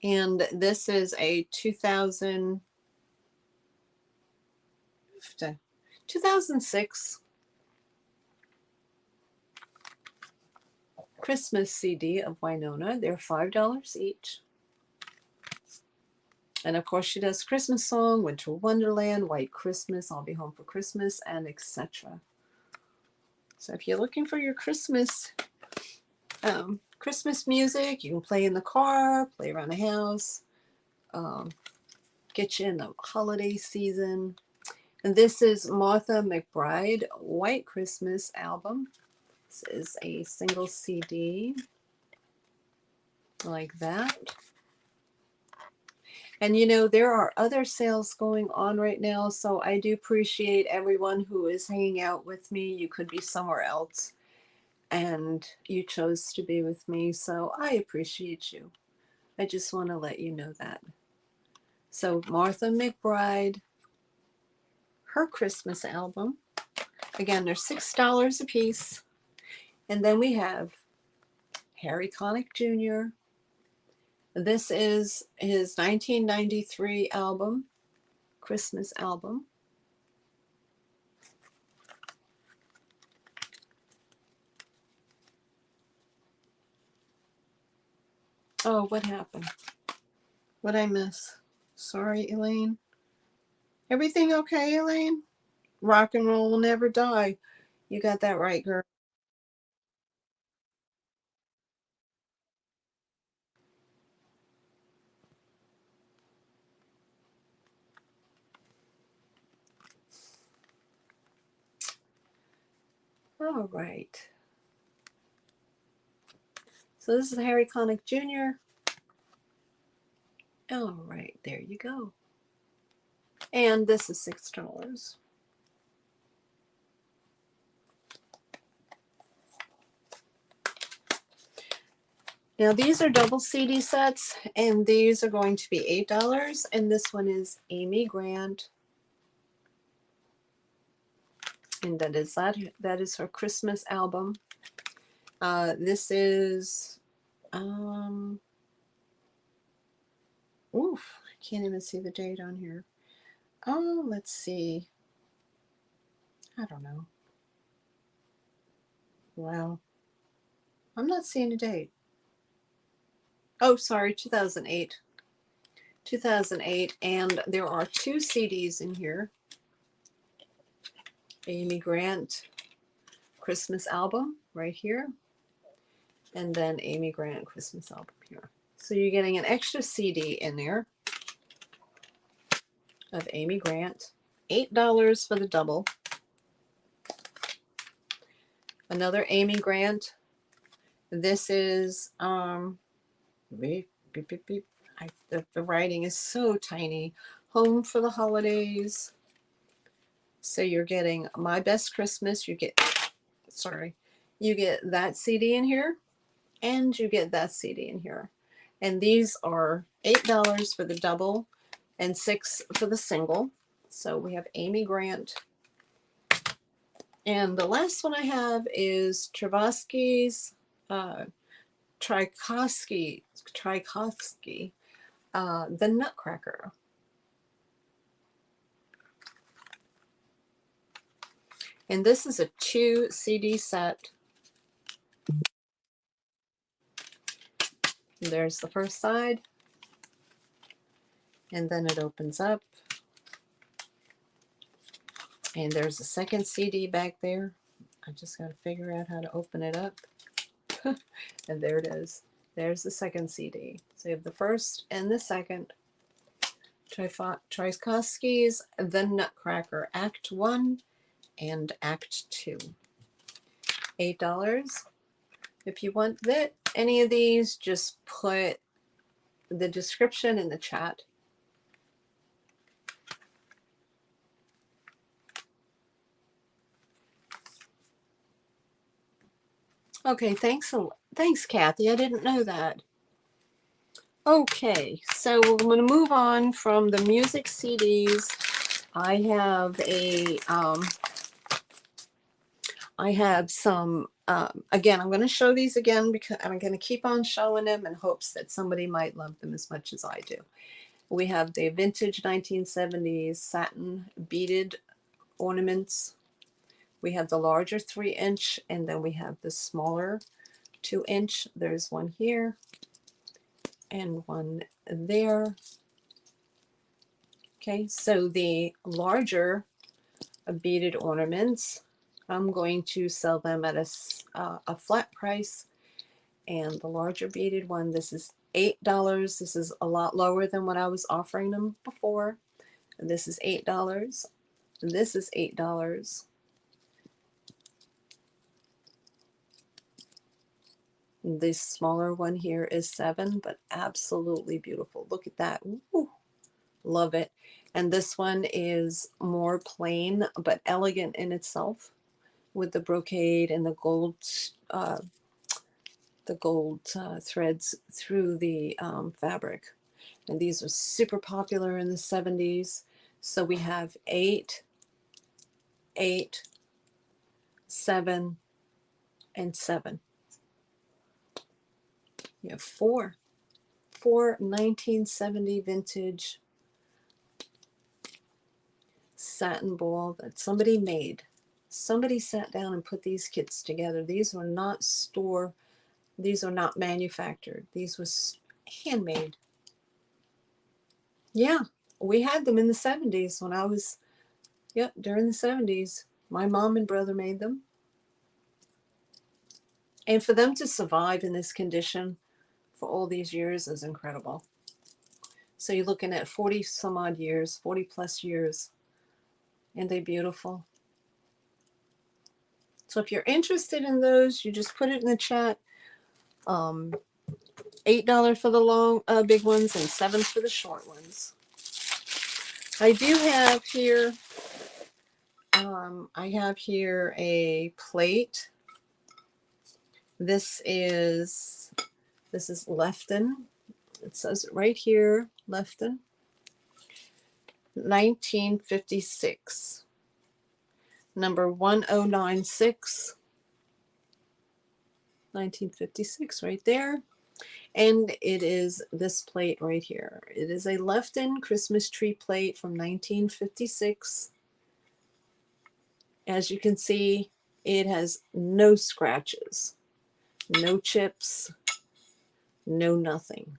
And this is a 2006 Christmas CD of Wynonna. They're $5 each. And of course, she does Christmas song, Winter Wonderland, White Christmas, I'll Be Home for Christmas, and etc. So if you're looking for your Christmas music, you can play in the car, play around the house, get you in the holiday season. And this is Martha McBride, White Christmas album. This is a single CD like that. And you know, there are other sales going on right now, so I do appreciate everyone who is hanging out with me. You could be somewhere else and you chose to be with me, so I appreciate you. I just want to let you know that. So Martha McBride, her Christmas album. Again, they're $6 a piece. And then we have Harry Connick Jr. This is his 1993 album, Christmas album. Oh, what happened? What'd I miss? Sorry, Elaine. Everything okay, Elaine? Rock and roll will never die. You got that right, girl. All right. So this is Harry Connick Jr. All right, there you go. And this is $6. Now these are double CD sets, and these are going to be $8. And this one is Amy Grant, and that is her Christmas album. This is oof, I can't even see the date on here. Oh, let's see. I don't know. Wow. I'm not seeing a date. Oh, sorry, 2008. 2008, and there are two CDs in here. Amy Grant Christmas album right here, and then Amy Grant Christmas album here. So you're getting an extra CD in there of Amy Grant. $8 for the double. Another Amy Grant. This is beep, beep, beep, beep. The writing is so tiny. Home for the Holidays. So you're getting My Best Christmas. You get that CD in here, and you get that CD in here. And these are $8 for the double and $6 for the single. So we have Amy Grant. And the last one I have is Tchaikovsky's Tchaikovsky, The Nutcracker. And this is a 2 CD set. There's the first side, and then it opens up. And there's a second CD back there. I just got to figure out how to open it up. And there it is. There's the second CD. So you have the first and the second. Tchaikovsky's The Nutcracker, Act 1 and Act 2. $8. If you want any of these, just put the description in the chat. Okay, thanks, Kathy. I didn't know that. Okay, so we're going to move on from the music CDs. I have some, again, I'm going to show these again because I'm going to keep on showing them in hopes that somebody might love them as much as I do. We have the vintage 1970s satin beaded ornaments. We have the larger 3-inch, and then we have the smaller 2-inch. There's one here and one there. Okay, so the larger beaded ornaments, I'm going to sell them at a flat price. And the larger beaded one, this is $8. This is a lot lower than what I was offering them before. And this is $8. This is $8. This smaller one here is $7, but absolutely beautiful. Look at that. Ooh, love it. And this one is more plain but elegant in itself, with the brocade and the gold threads through the fabric. And these are super popular in the 70s. So we have 8, 8, 7, and 7. You have four 1970 vintage satin ball that somebody made. Somebody sat down and put these kits together. These were not these are not manufactured. These was handmade. Yeah, we had them in the 70s when I was, yep, during the 70s. My mom and brother made them. And for them to survive in this condition for all these years is incredible. So you're looking at 40 some odd years, 40 plus years. And they're beautiful. So if you're interested in those, you just put it in the chat. $8 for the long, big ones, and $7 for the short ones. I do have here, I have here a plate. This is Lefton. It says it right here, Lefton, 1956, number 1096, 1956, right there. And it is this plate right here. It is a Lefton Christmas tree plate from 1956. As you can see, it has no scratches, no chips, no nothing.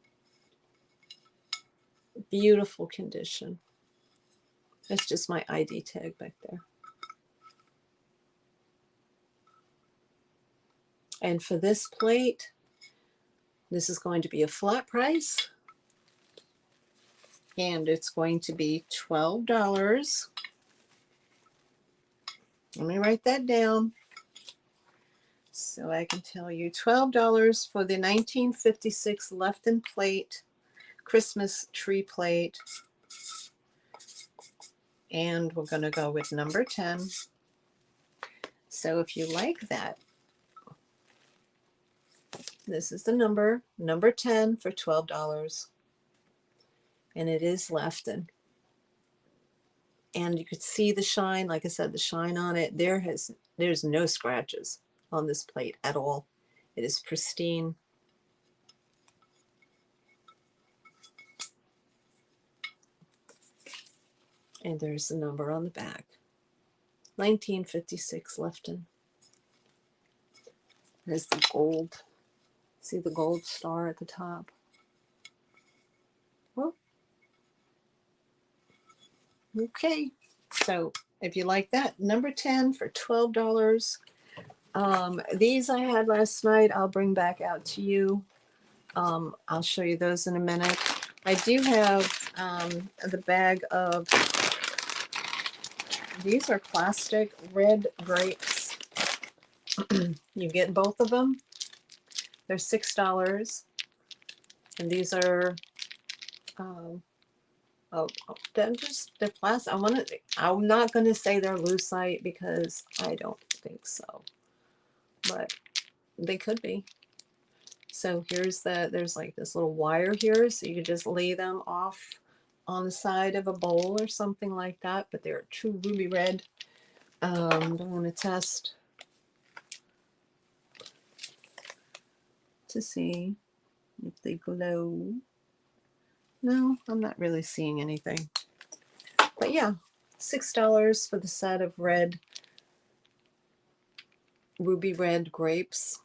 Beautiful condition. That's just my ID tag back there. And for this plate, this is going to be a flat price. And it's going to be $12. Let me write that down so I can tell you. $12 for the 1956 Lefton plate, Christmas tree plate. And we're going to go with number 10. So if you like that, this is the number 10 for $12. And it is Lefton. And you could see the shine, like I said, the shine on it. There's no scratches on this plate at all. It is pristine. And there's the number on the back. 1956 Lefton. There's the gold. See the gold star at the top? Well, okay. So if you like that, number 10 for $12. These I had last night. I'll bring back out to you. I'll show you those in a minute. I do have the bag of, these are plastic red grapes. You get both of them. They're $6. And these are, they're plastic. I'm not going to say they're lucite because I don't think so. But they could be. So there's like this little wire here, so you could just lay them off on the side of a bowl or something like that, but they're true ruby red. I'm going to test to see if they glow. No, I'm not really seeing anything. But yeah, $6 for the set of ruby red grapes.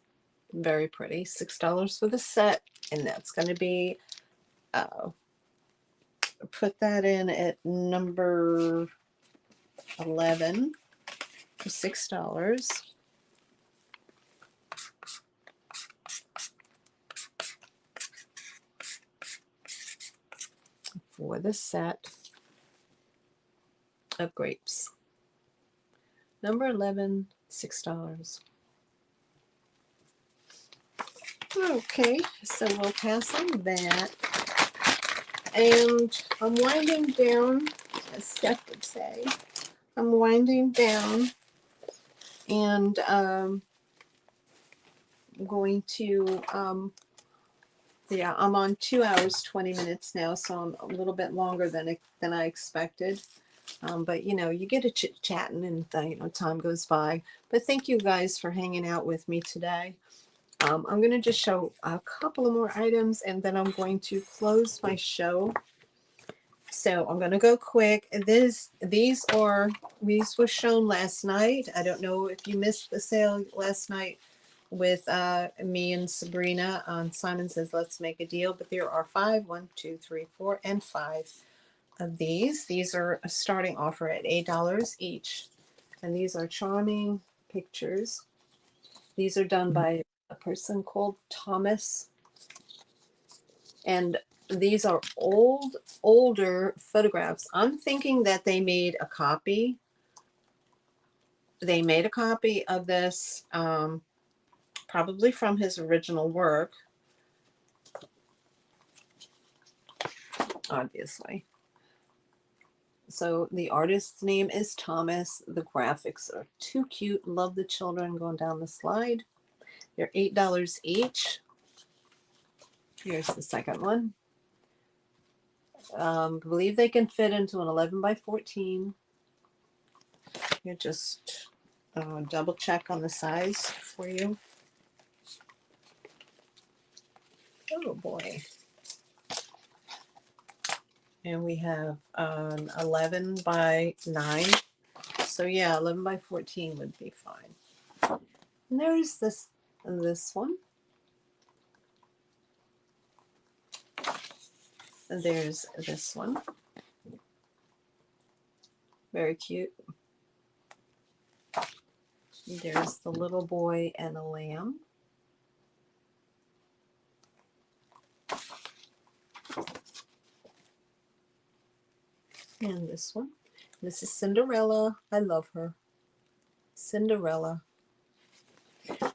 Very pretty. $6 for the set, and that's going to be put that in at number 11 for $6 for the set of grapes. Number 11, $6. Okay, so we'll pass on that. And I'm winding down, as Steph would say. I'm winding down, and I'm going to, yeah, I'm on 2 hours, 20 minutes now, so I'm a little bit longer than I expected. But you know, you get a chit-chatting and you know, time goes by. But thank you guys for hanging out with me today. I'm going to just show a couple of more items, and then I'm going to close my show. So I'm going to go quick. These were shown last night. I don't know if you missed the sale last night with me and Sabrina on Simon Says Let's Make a Deal, but there are 5, 1, 2, 3, 4, and 5 of these. These are a starting offer at $8 each, and these are charming pictures. These are done by a person called Thomas, and these are older photographs. I'm thinking that they made a copy. They made a copy of this, probably from his original work, obviously. So the artist's name is Thomas. The graphics are too cute. Love the children going down the slide. They're $8 each. Here's the second one. I believe they can fit into an 11 by 14. You just double check on the size for you. Oh boy. And we have 11 by 9. So yeah, 11 by 14 would be fine. And there's this one. And there's this one. Very cute. There's the little boy and a lamb. And this one. This is Cinderella. I love her. Cinderella.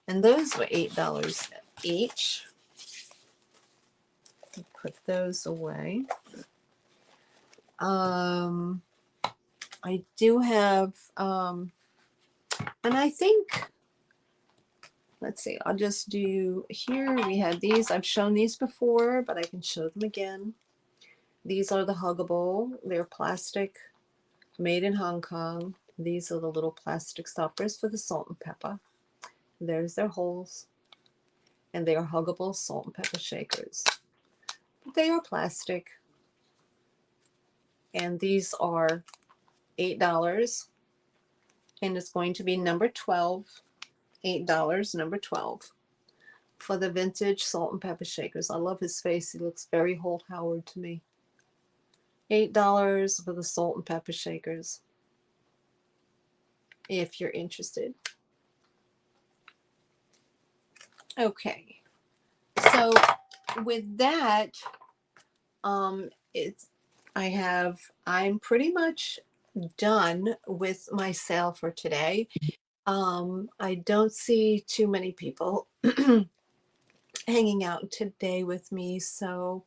And those were $8 each. Put those away. I do have, and I think, let's see, I'll just do here. We have these. I've shown these before, but I can show them again. These are the Huggable. They're plastic, made in Hong Kong. These are the little plastic stoppers for the salt and pepper. There's their holes. And they are Huggable salt and pepper shakers. They are plastic. And these are $8. And it's going to be number 12. $8, number 12. For the vintage salt and pepper shakers. I love his face. He looks very Holt Howard to me. $8 for the salt and pepper shakers. If you're interested. Okay. So with that, I'm pretty much done with my sale for today. I don't see too many people hanging out today with me, so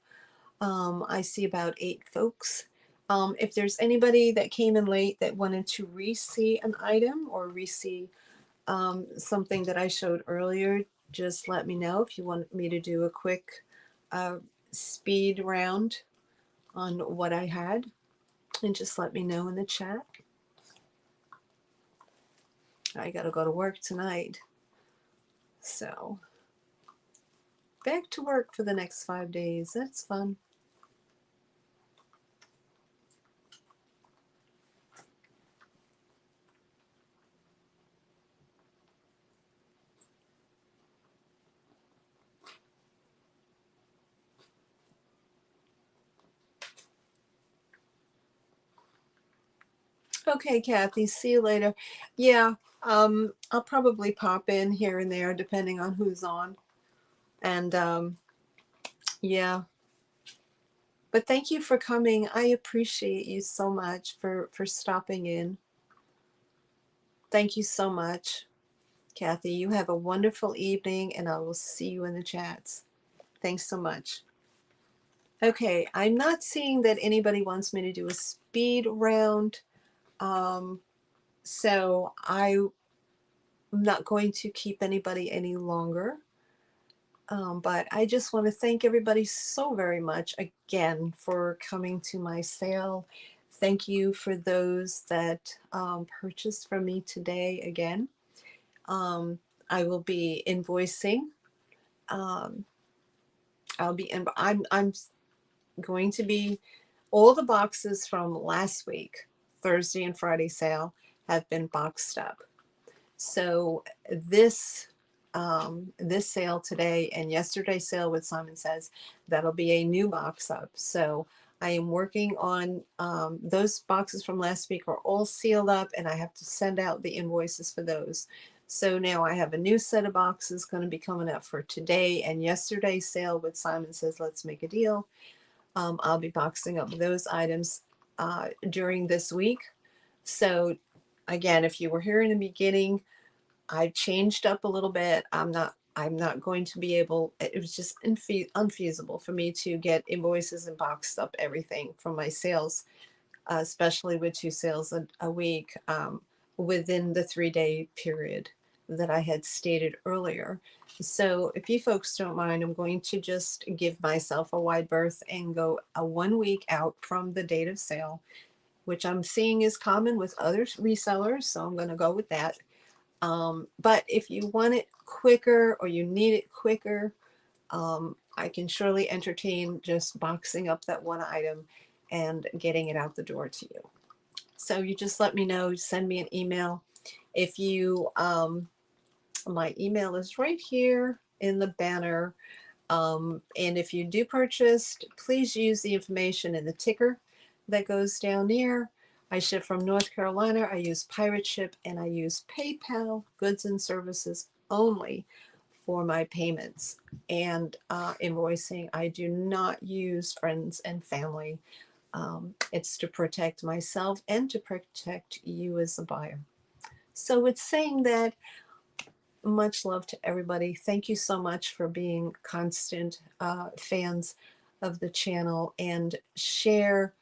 I see about 8 folks. If there's anybody that came in late that wanted to re-see an item or re-see something that I showed earlier, just let me know. If you want me to do a quick speed round on what I had, and just let me know in the chat. I gotta go to work tonight, so back to work for the next 5 days. That's fun. Okay, Kathy, see you later. Yeah, I'll probably pop in here and there depending on who's on. And yeah, but thank you for coming. I appreciate you so much for stopping in. Thank you so much, Kathy. You have a wonderful evening, and I will see you in the chats. Thanks so much. Okay, I'm not seeing that anybody wants me to do a speed round. Um, so I'm not going to keep anybody any longer. But I just want to thank everybody so very much again for coming to my sale. Thank you for those that purchased from me today again. I will be invoicing. Um, I'm going to be, all the boxes from last week, Thursday and Friday sale, have been boxed up. So this sale today and yesterday's sale with Simon Says, that'll be a new box up. So I am working on those boxes from last week are all sealed up, and I have to send out the invoices for those. So now I have a new set of boxes going to be coming up for today and yesterday's sale with Simon Says Let's Make a Deal. I'll be boxing up those items during this week. So again, if you were here in the beginning, I've changed up a little bit. I'm not going to be able, it was just unfeasible for me to get invoices and boxed up everything from my sales, especially with 2 sales a week, within the 3-day period that I had stated earlier. So if you folks don't mind, I'm going to just give myself a wide berth and go a 1 week out from the date of sale, which I'm seeing is common with other resellers. So I'm going to go with that. But if you want it quicker or you need it quicker, I can surely entertain just boxing up that one item and getting it out the door to you. So you just let me know, send me an email. If you, my email is right here in the banner. And if you do purchase, please use the information in the ticker that goes down there. I ship from North Carolina. I use Pirate Ship, and I use PayPal goods and services only for my payments and invoicing. I do not use friends and family. It's to protect myself and to protect you as a buyer. So it's saying that, much love to everybody. Thank you so much for being constant fans of the channel, and share,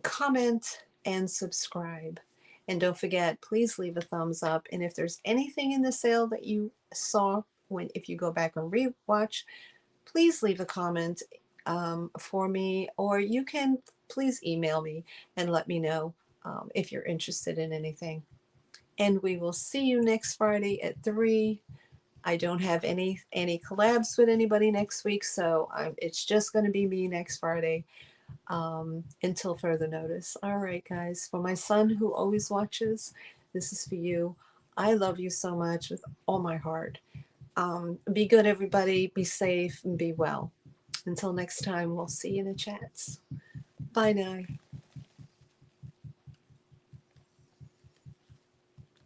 comment, and subscribe. And don't forget, please leave a thumbs up. And if there's anything in the sale that you saw, if you go back and rewatch, please leave a comment for me, or you can please email me and let me know if you're interested in anything. And we will see you next Friday at 3. I don't have any collabs with anybody next week, so it's just going to be me next Friday until further notice. All right, guys. For my son who always watches, this is for you. I love you so much with all my heart. Be good, everybody. Be safe and be well. Until next time, we'll see you in the chats. Bye now.